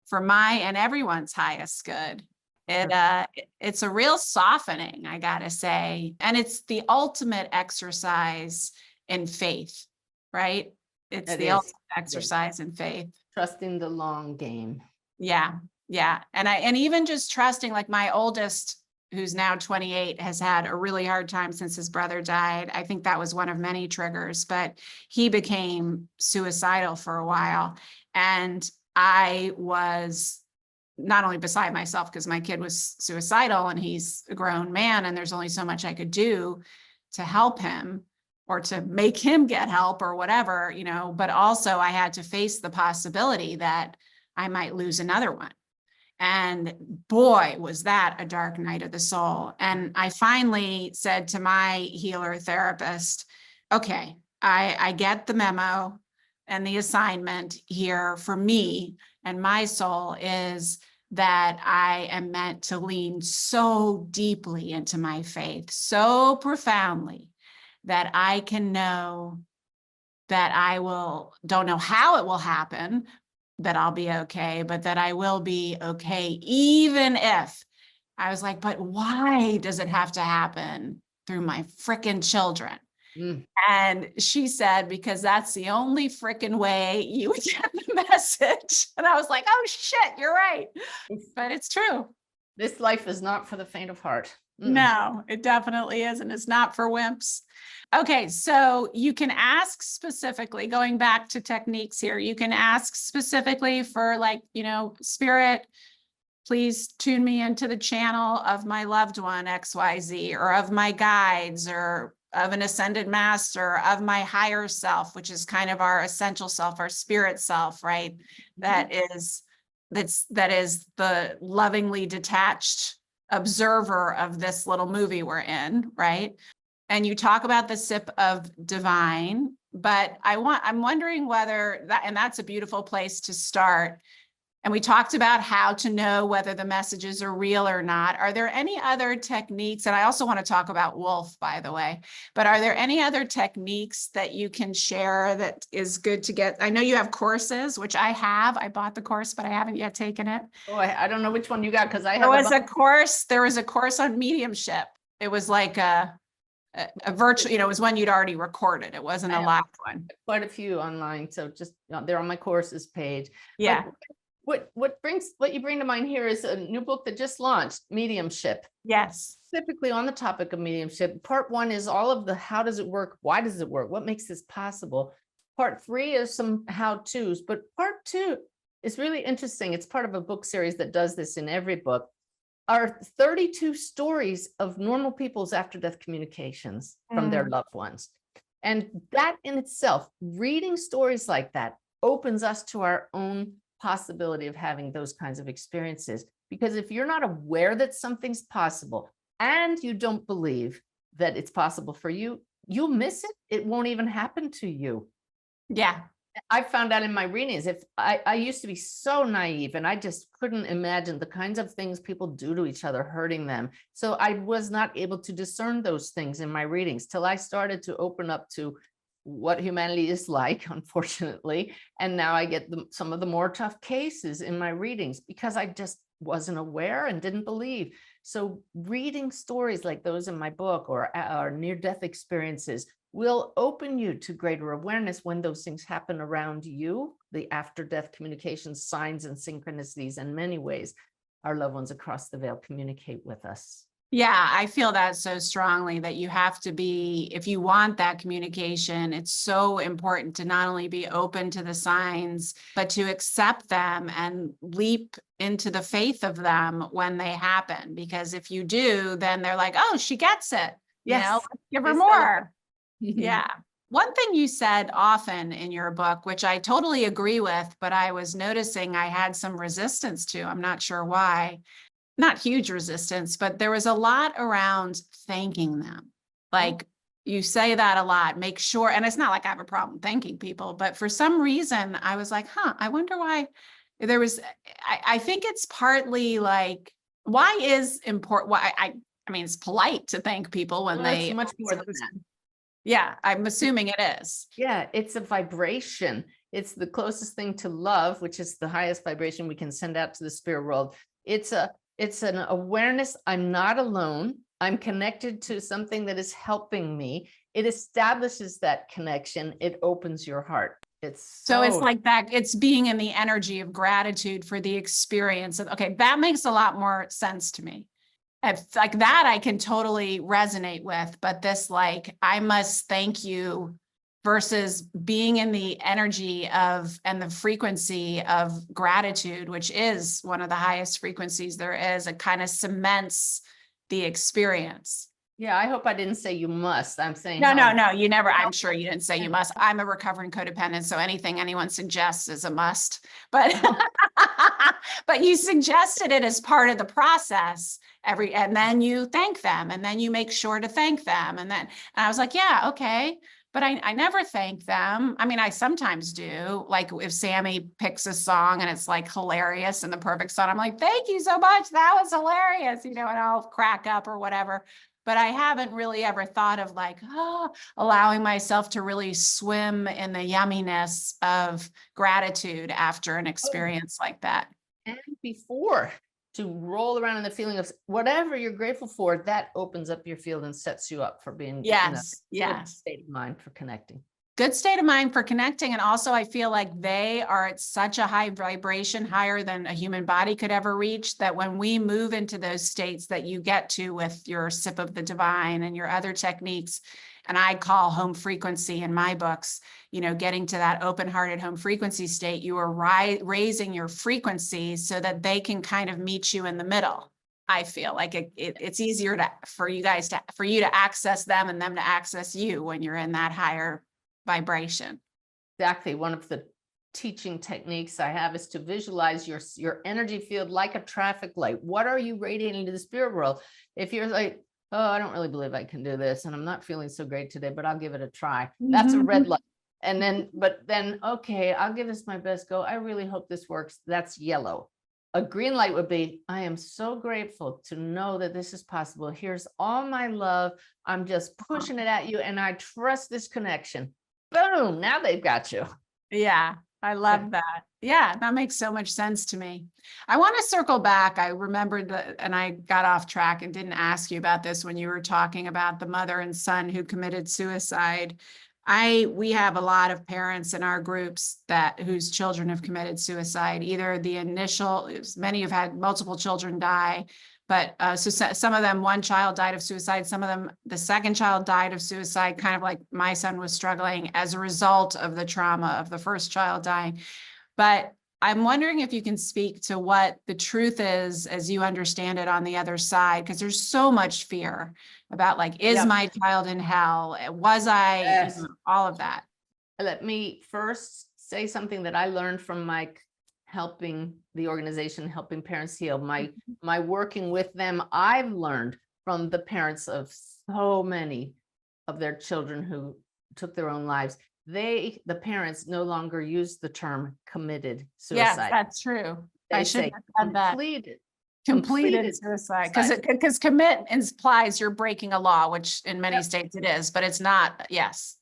for my and everyone's highest good? It's a real softening, I gotta say. And it's the ultimate exercise in faith, right? It's It the is. ultimate exercise in faith. Trusting the long game. Yeah. Yeah. And even just trusting, like my oldest, who's now 28, has had a really hard time since his brother died. I think that was one of many triggers, but he became suicidal for a while. And I was not only beside myself because my kid was suicidal and he's a grown man and there's only so much I could do to help him or to make him get help or whatever, but also I had to face the possibility that I might lose another one. And boy, was that a dark night of the soul. And I finally said to my healer therapist, okay, I get the memo and the assignment here for me and my soul is that I am meant to lean so deeply into my faith, so profoundly that I can know that don't know how it will happen, that I'll be okay, but that I will be okay, even if I was like, but why does it have to happen through my frickin' children? Mm. And she said, because that's the only frickin' way you would get the message. And I was like, oh shit, you're right. But it's true. This life is not for the faint of heart. No, it definitely isn't. It's not for wimps. Okay, so you can ask specifically, going back to techniques here, you can ask specifically for like, spirit, please tune me into the channel of my loved one, XYZ, or of my guides, or of an ascended master, of my higher self, which is kind of our essential self, our spirit self, right? That is the lovingly detached observer of this little movie we're in, right? And you talk about the sip of divine, but I'm wondering whether and that's a beautiful place to start. And we talked about how to know whether the messages are real or not. Are there any other techniques? And I also want to talk about Wolf, by the way, but are there any other techniques that you can share that is good to get? I know you have courses, which I have. I bought the course, but I haven't yet taken it. Oh, I don't know which one you got because I have There was a course on mediumship. It was like a virtual, it was one you'd already recorded. It wasn't a live one. quite a few online. So just they're on my courses page. Yeah. But what you bring to mind here is a new book that just launched, Mediumship. Yes. Specifically on the topic of mediumship. Part 1 is all of the how does it work? Why does it work? What makes this possible? Part 3 is some how-tos, but part 2 is really interesting. It's part of a book series that does this in every book. Are 32 stories of normal people's after-death communications from their loved ones. And that in itself, reading stories like that opens us to our own possibility of having those kinds of experiences. Because if you're not aware that something's possible and you don't believe that it's possible for you, you'll miss it. It won't even happen to you. Yeah. I found out in my readings, if I used to be so naive and I just couldn't imagine the kinds of things people do to each other, hurting them. So I was not able to discern those things in my readings till I started to open up to what humanity is like, unfortunately. And now I get some of the more tough cases in my readings because I just wasn't aware and didn't believe. So reading stories like those in my book or near-death experiences will open you to greater awareness when those things happen around you, the after-death communications, signs and synchronicities, in many ways, our loved ones across the veil communicate with us. Yeah, I feel that so strongly that you have to be, if you want that communication, it's so important to not only be open to the signs, but to accept them and leap into the faith of them when they happen. Because if you do, then they're like, oh, she gets it. Yes. Let's give her more. Yeah. One thing you said often in your book, which I totally agree with, but I was noticing I had some resistance to, I'm not sure why. Not huge resistance, but there was a lot around thanking them. Like you say that a lot, make sure, and it's not like I have a problem thanking people, but for some reason I was like, I wonder why I think it's partly like, why is important? Why I mean, it's polite to thank people when Well, it's they, much more than that. yeah, I'm assuming it is. Yeah, it's a vibration. It's the closest thing to love, which is the highest vibration we can send out to the spirit world. It's an awareness. I'm not alone. I'm connected to something that is helping me. It establishes that connection. It opens your heart. So it's like that, it's being in the energy of gratitude for the experience of, okay, that makes a lot more sense to me. If like that, I can totally resonate with, but this, like, I must thank you versus being in the energy of and the frequency of gratitude, which is one of the highest frequencies there is, it kind of cements the experience. Yeah, I hope I didn't say you must. I'm saying No, you never, I'm sure you didn't say you must. I'm a recovering codependent, so anything anyone suggests is a must. But but you suggested it as part of the process and then you thank them and then you make sure to thank them. And I was like, yeah, okay. But I never thank them. I mean, I sometimes do. Like if Sammy picks a song and it's like hilarious and the perfect song, I'm like, thank you so much. That was hilarious, and I'll crack up or whatever. But I haven't really ever thought of like, allowing myself to really swim in the yumminess of gratitude after an experience like that. and before, to roll around in the feeling of whatever you're grateful for, that opens up your field and sets you up for being Yes, good yes. state of mind for connecting. Good state of mind for connecting. And also I feel like they are at such a high vibration, higher than a human body could ever reach, that when we move into those states that you get to with your sip of the divine and your other techniques, and I call home frequency in my books, getting to that open-hearted home frequency state, you are raising your frequency so that they can kind of meet you in the middle. I feel like it's easier for you to access them and them to access you when you're in that higher vibration. Exactly. One of the teaching techniques I have is to visualize your energy field like a traffic light. What are you radiating to the spirit world? If you're like, oh, I don't really believe I can do this, and I'm not feeling so great today, but I'll give it a try. That's a red light. And then, okay, I'll give this my best go. I really hope this works. That's yellow. A green light would be, I am so grateful to know that this is possible. Here's all my love. I'm just pushing it at you, and I trust this connection. Boom, now they've got you. Yeah, I love that. Yeah, that makes so much sense to me. I want to circle back. I remembered that, and I got off track and didn't ask you about this when you were talking about the mother and son who committed suicide. We have a lot of parents in our groups whose children have committed suicide. Either many have had multiple children die, but so some of them, one child died of suicide. Some of them, the second child died of suicide, kind of like my son was struggling as a result of the trauma of the first child dying. But I'm wondering if you can speak to what the truth is as you understand it on the other side, because there's so much fear about like, is my child in hell? Was I? Yes. All of that. Let me first say something that I learned from my helping the organization, helping parents heal. My working with them, I've learned from the parents of so many of their children who took their own lives. The parents no longer use the term committed suicide. Yes, that's true. I should have said that. Completed suicide, because commit implies you're breaking a law, which in many states it is, but it's not. Yes.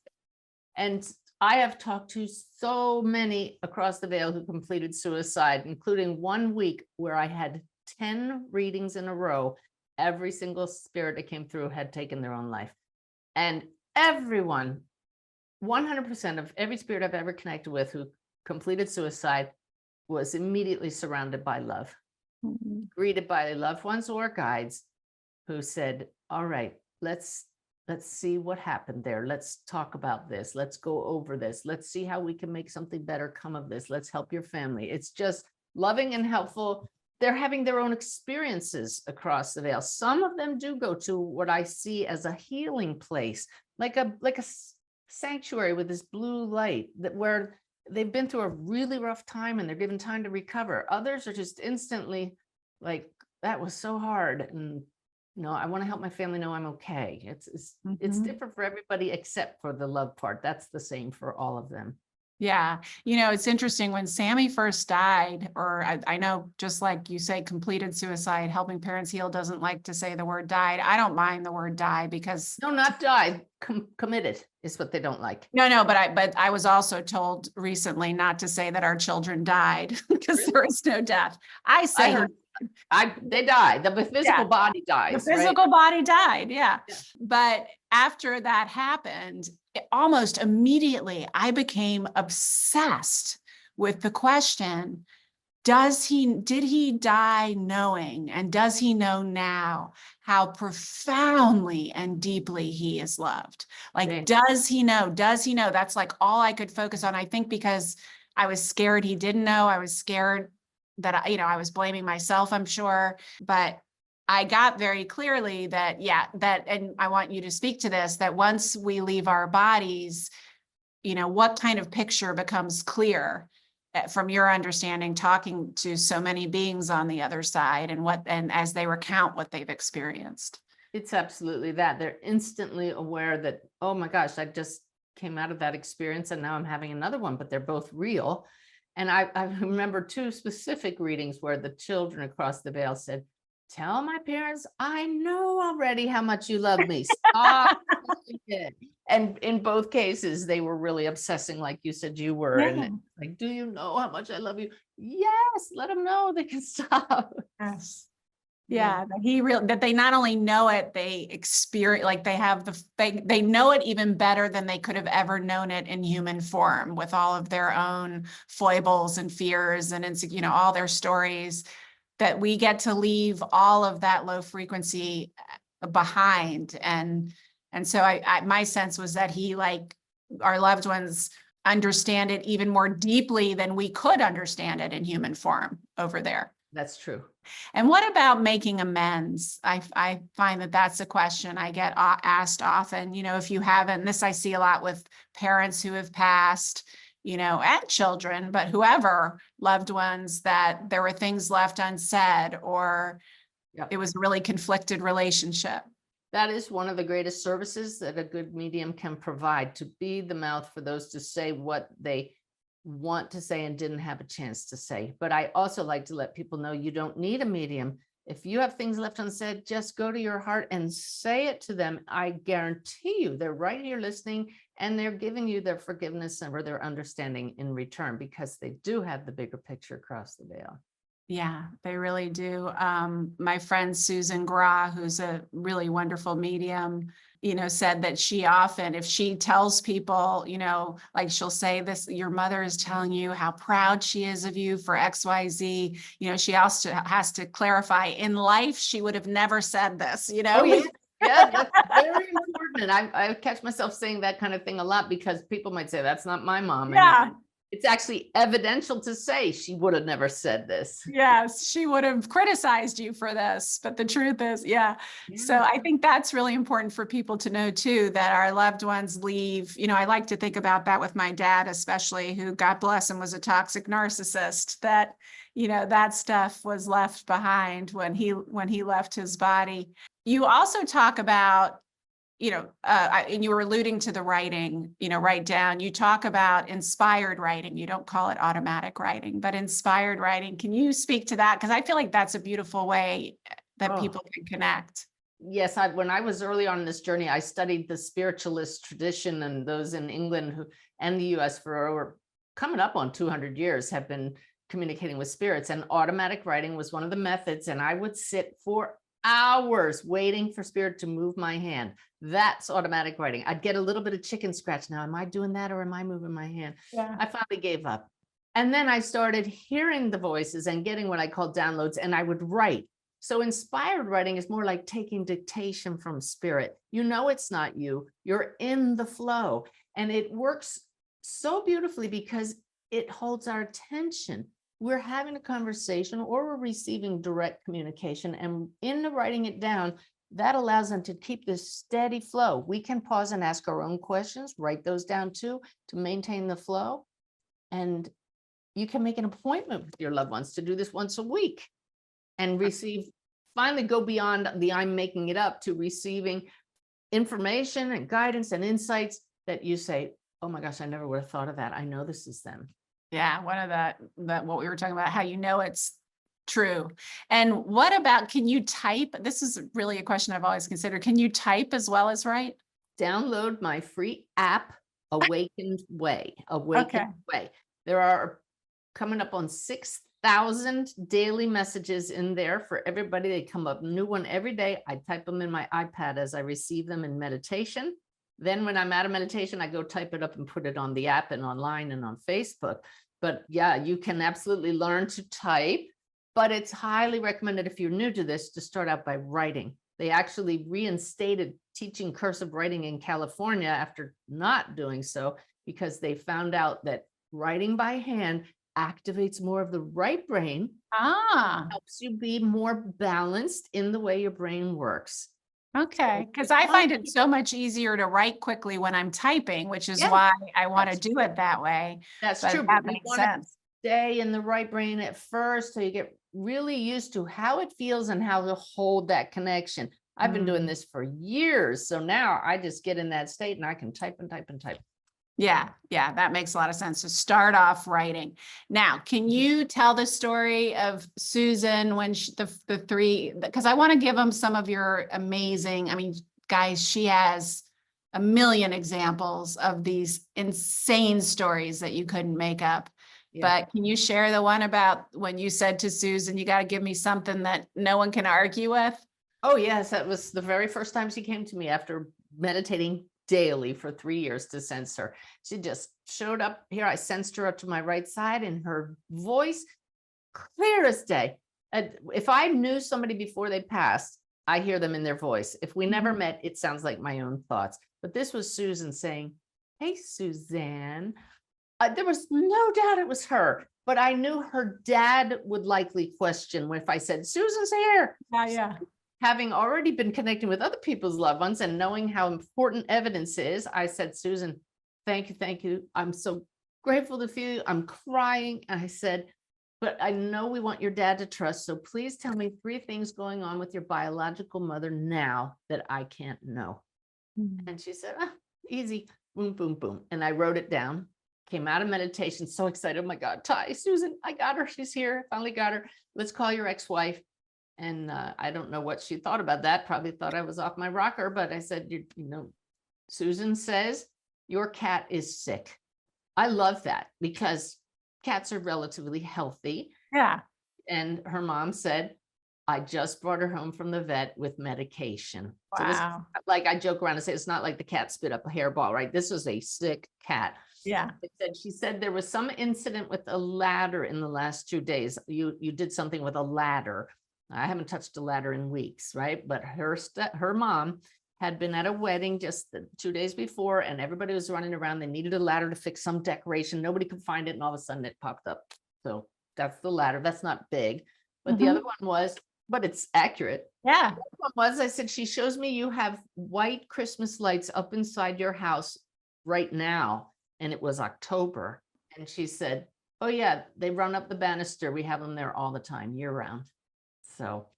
And I have talked to so many across the veil who completed suicide, including 1 week where I had 10 readings in a row. Every single spirit that came through had taken their own life. And everyone, 100% of every spirit I've ever connected with who completed suicide was immediately surrounded by love, greeted by loved ones or guides who said, all right, let's see what happened there. Let's talk about this. Let's go over this. Let's see how we can make something better come of this. Let's help your family. It's just loving and helpful. They're having their own experiences across the veil. Some of them do go to what I see as a healing place, like a sanctuary with this blue light, where they've been through a really rough time and they're given time to recover. Others are just instantly like, that was so hard, and I want to help my family know I'm okay. It's different for everybody except for the love part. That's the same for all of them. Yeah. It's interesting when Sammy first died, or I know, just like you say, completed suicide, Helping Parents Heal doesn't like to say the word died. I don't mind the word die because No, not died, committed is what they don't like. no, but I was also told recently not to say that our children died because Really? there is no death. I I say, heard, they die, the physical body the dies, right? physical body died. Yeah. Yeah. But after that happened, almost immediately, I became obsessed with the question, did he die knowing, and does he know now how profoundly and deeply he is loved? Like, Yeah. does he know? That's like all I could focus on. I think because I was scared he didn't know. I was scared that, I was blaming myself, I'm sure. But I got very clearly that, and I want you to speak to this, that once we leave our bodies, what kind of picture becomes clear from your understanding, talking to so many beings on the other side, and as they recount what they've experienced. It's absolutely that. They're instantly aware that, oh my gosh, I just came out of that experience and now I'm having another one, but they're both real. And I remember two specific readings where the children across the veil said, tell my parents, I know already how much you love me. Stop. And in both cases, they were really obsessing like you said you were. Yeah. And like, do you know how much I love you? Yes, let them know they can stop. Yes. Yeah, that they not only know it, they experience, like they know it even better than they could have ever known it in human form, with all of their own foibles and fears and all their stories, that we get to leave all of that low frequency behind. And so my sense was that our loved ones understand it even more deeply than we could understand it in human form over there. That's true. And what about making amends? I find that that's a question I get asked often. If you haven't, this I see a lot with parents who have passed, and children, but whoever, loved ones, that there were things left unsaid, or it was a really conflicted relationship. That is one of the greatest services that a good medium can provide, to be the mouth for those to say what they want to say and didn't have a chance to say. But I also like to let people know you don't need a medium. If you have things left unsaid, just go to your heart and say it to them. I guarantee you they're right here listening, and they're giving you their forgiveness or their understanding in return, because they do have the bigger picture across the veil. Yeah, they really do. My friend Suzanne Giesemann, who's a really wonderful medium, said that she often, if she tells people, like she'll say this, your mother is telling you how proud she is of you for XYZ, she also has to clarify, in life, she would have never said this, Oh, yeah. Yeah, that's very important. And I catch myself saying that kind of thing a lot, because people might say, that's not my mom. Yeah. And it's actually evidential to say she would have never said this. Yes, she would have criticized you for this, but the truth is, yeah. So I think that's really important for people to know too, that our loved ones leave, I like to think about that with my dad, especially, who, God bless him, was a toxic narcissist, that, that stuff was left behind when he left his body. You also talk about, and you were alluding to the writing, write down, you talk about inspired writing. You don't call it automatic writing, but inspired writing. Can you speak to that? Because I feel like that's a beautiful way that people can connect. Yes, when I was early on in this journey, I studied the spiritualist tradition, and those in England and the US for over coming up on 200 years have been communicating with spirits, and automatic writing was one of the methods. And I would sit for hours waiting for spirit to move my hand. That's automatic writing. I'd get a little bit of chicken scratch. Now, am I doing that, or am I moving my hand? Yeah. I finally gave up. And then I started hearing the voices and getting what I call downloads, and I would write. So inspired writing is more like taking dictation from spirit. It's not you, you're in the flow. And it works so beautifully because it holds our attention. We're having a conversation, or we're receiving direct communication, and in the writing it down, that allows them to keep this steady flow. We can pause and ask our own questions, write those down too, to maintain the flow. And you can make an appointment with your loved ones to do this once a week and finally go beyond the I'm making it up to receiving information and guidance and insights that you say, Oh my gosh, I never would have thought of that. I know this is them. Yeah, one of that what we were talking about, how you know it's true. And what about, can you type? This is really a question I've always considered. Can you type as well as write? Download my free app, Awakened Way. Okay. Awakened Way. There are coming up on 6,000 daily messages in there for everybody. They come up new one every day. I type them in my iPad as I receive them in meditation. Then when I'm out of meditation, I go type it up and put it on the app and online and on Facebook. But yeah, you can absolutely learn to type, but it's highly recommended if you're new to this to start out by writing. They actually reinstated teaching cursive writing in California after not doing so, because they found out that writing by hand activates more of the right brain, helps you be more balanced in the way your brain works. Okay, because I find it so much easier to write quickly when I'm typing, which is Yeah, why I want to that's do it that way. That's But true. that But you makes want to sense. stay in the right brain at first, so you get really used to how it feels and how to hold that connection. I've been doing this for years, so now I just get in that state and I can type and type and type. Yeah, that makes a lot of sense to start off writing. Now, can you tell the story of Susan when the three, because I want to give them some of your amazing, I mean, guys, she has a million examples of these insane stories that you couldn't make up. Yeah. But can you share the one about when you said to Susan, you got to give me something that no one can argue with? Oh, yes. That was the very first time she came to me after meditating daily for 3 years to sense her. She just showed up here. I sensed her up to my right side, and her voice, clear as day. If I knew somebody before they passed, I hear them in their voice. If we never met, it sounds like my own thoughts. But this was Susan saying, "Hey, Suzanne." There was no doubt it was her, but I knew her dad would likely question if I said, "Susan's here." Yeah. Having already been connecting with other people's loved ones and knowing how important evidence is, I said, "Susan, thank you, thank you. I'm so grateful to feel you." I'm crying. And I said, "But I know we want your dad to trust. So please tell me 3 things going on with your biological mother now that I can't know." And she said, "Easy, boom, boom, boom." And I wrote it down, came out of meditation, so excited. "Oh my God, Ty, Susan, I got her. She's here. Finally got her. Let's call your ex-wife." And I don't know what she thought about that. Probably thought I was off my rocker, but I said, you know, Susan says, "Your cat is sick." I love that because cats are relatively healthy. Yeah. And her mom said, "I just brought her home from the vet with medication." So this, Wow. like I joke around and say, it's not like the cat spit up a hairball, right? This was a sick cat. Yeah. She said there was some incident with a ladder in the last 2 days. You did something with a ladder. I haven't touched a ladder in weeks, right? But her mom had been at a wedding just 2 days before, and everybody was running around. They needed a ladder to fix some decoration. Nobody could find it, and all of a sudden it popped up. So that's the ladder. That's not big. But the other one was, but it's accurate. Yeah. The other one was, I said, "She shows me you have white Christmas lights up inside your house right now." And it was October. And she said, "Oh yeah, they run up the banister. We have them there all the time, year round." So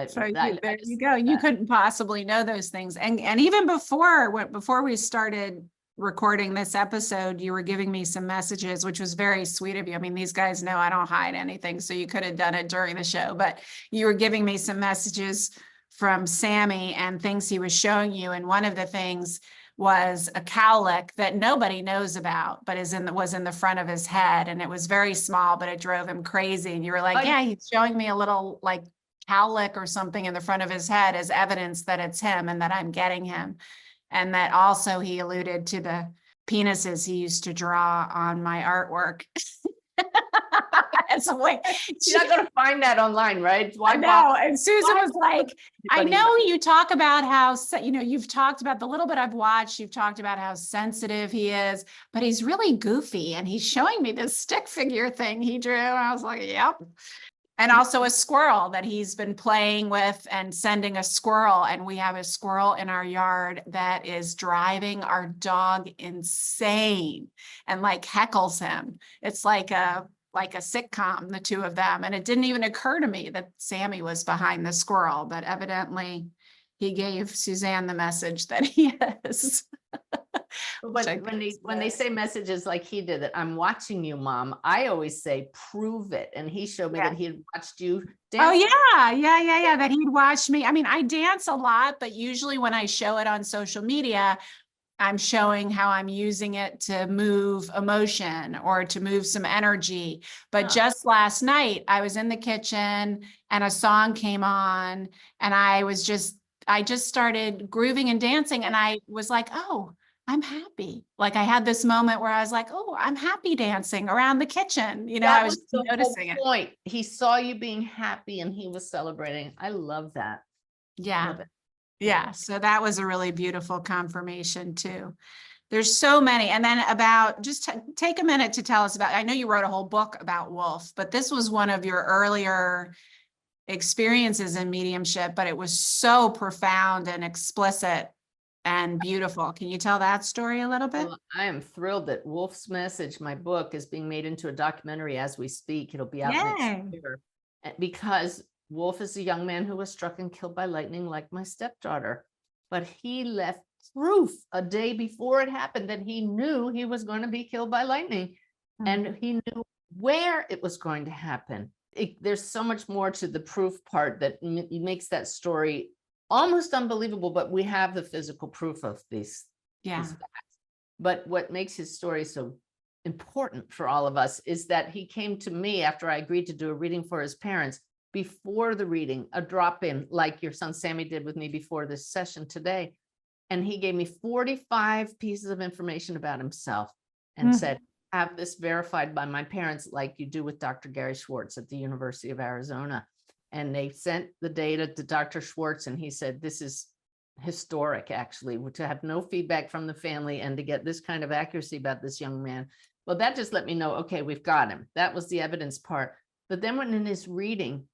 So there you go. You couldn't possibly know those things. And even before we started recording this episode, you were giving me some messages, which was very sweet of you. I mean, these guys know I don't hide anything, so you could have done it during the show, but you were giving me some messages from Sammy and things he was showing you. And one of the things was a cowlick that nobody knows about, but was in the front of his head. And it was very small, but it drove him crazy. And you were like, "Yeah, he's showing me a little like cowlick or something in the front of his head as evidence that it's him and that I'm getting him." And that also he alluded to the penises he used to draw on my artwork. It's a way. You're not going to find that online, right? I know. And Susan was like, "I know you talk about how, you've talked about the little bit I've watched, you've talked about how sensitive he is, but he's really goofy. And he's showing me this stick figure thing he drew." And I was like, "Yep." And also a squirrel that he's been playing with and sending a squirrel. And we have a squirrel in our yard that is driving our dog insane and like heckles him. It's like a sitcom, the two of them. And it didn't even occur to me that Sammy was behind the squirrel, but evidently he gave Suzanne the message that he is. But I when think they so. say messages like he did, that I'm watching you, Mom, I always say, prove it. And he showed me Yeah. that he had watched you Oh, dance. yeah. That he'd watch me. I mean, I dance a lot, but usually when I show it on social media, I'm showing how I'm using it to move emotion or to move some energy. But Huh. just last night, I was in the kitchen and a song came on, and I just started grooving and dancing, and I was like, oh, I'm happy. Like I had this moment where I was like, oh, I'm happy dancing around the kitchen. You know, I That was was just the whole noticing it. point. He saw you being happy and he was celebrating. I love that. Yeah. Love it. Yeah. So that was a really beautiful confirmation too. There's so many. And then about just take a minute to tell us about, I know you wrote a whole book about Wolf, but this was one of your earlier experiences in mediumship, but it was so profound and explicit and beautiful. Can you tell that story a little bit? Well, I am thrilled that Wolf's Message, my book, is being made into a documentary as we speak. It'll be out next Yay. year. Because Wolf is a young man who was struck and killed by lightning like my stepdaughter. But he left proof a day before it happened that he knew he was going to be killed by lightning. And he knew where it was going to happen. There's so much more to the proof part that makes that story almost unbelievable, but we have the physical proof of these Yeah. facts. But what makes his story so important for all of us is that he came to me after I agreed to do a reading for his parents. Before the reading, a drop-in like your son Sammy did with me before this session today. And he gave me 45 pieces of information about himself and said, have this verified by my parents like you do with Dr. Gary Schwartz at the University of Arizona. And they sent the data to Dr. Schwartz, and he said, this is historic, actually, to have no feedback from the family and to get this kind of accuracy about this young man. Well, that just let me know, okay, we've got him. That was the evidence part. But then when in his reading,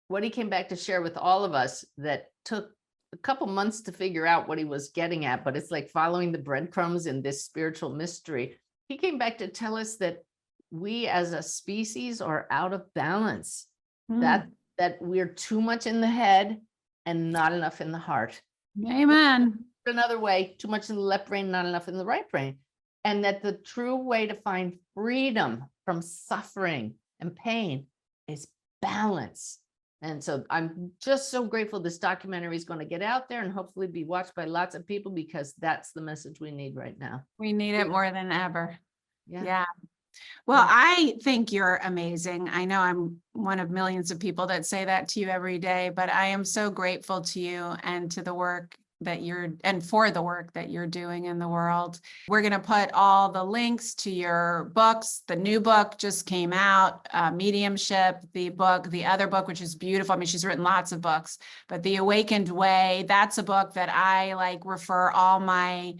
what he came back to share with all of us that took a couple months to figure out what he was getting at, but it's like following the breadcrumbs in this spiritual mystery. He came back to tell us that we as a species are out of balance, that we're too much in the head and not enough in the heart. Amen. Another way, too much in the left brain, not enough in the right brain. And that the true way to find freedom from suffering and pain is balance. And so I'm just so grateful this documentary is going to get out there and hopefully be watched by lots of people, because that's the message we need right now. We need it more than ever. Yeah. Yeah. Well, I think you're amazing. I know I'm one of millions of people that say that to you every day, but I am so grateful to you and to the work that and for the work that you're doing in the world. We're going to put all the links to your books. The new book just came out, Mediumship, the other book, which is beautiful. I mean, she's written lots of books, but The Awakened Way, that's a book that I refer all my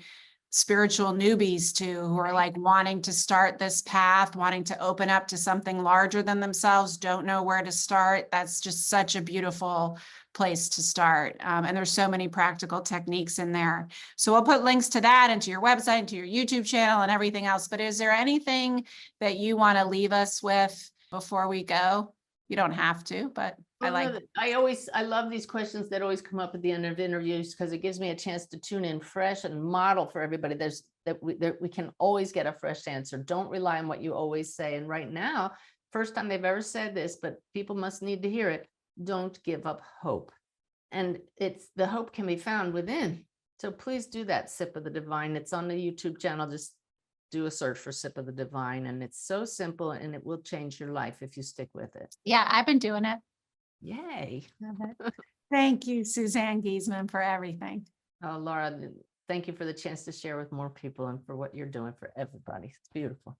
spiritual newbies to, who are wanting to start this path, wanting to open up to something larger than themselves, don't know where to start. That's just such a beautiful place to start. And there's so many practical techniques in there. So we'll put links to that and to your website and to your YouTube channel and everything else. But is there anything that you want to leave us with before we go? You don't have to, but I love these questions that always come up at the end of interviews, because it gives me a chance to tune in fresh and model for everybody. We can always get a fresh answer. Don't rely on what you always say. And right now, first time they've ever said this, but people must need to hear it. Don't give up hope. And the hope can be found within. So please do that. Sip of the Divine. It's on the YouTube channel. Just do a search for Sip of the Divine. And it's so simple, and it will change your life if you stick with it. Yeah, I've been doing it. Yay. Thank you, Suzanne Giesemann, for everything. Oh, Laura, thank you for the chance to share with more people and for what you're doing for everybody. It's beautiful.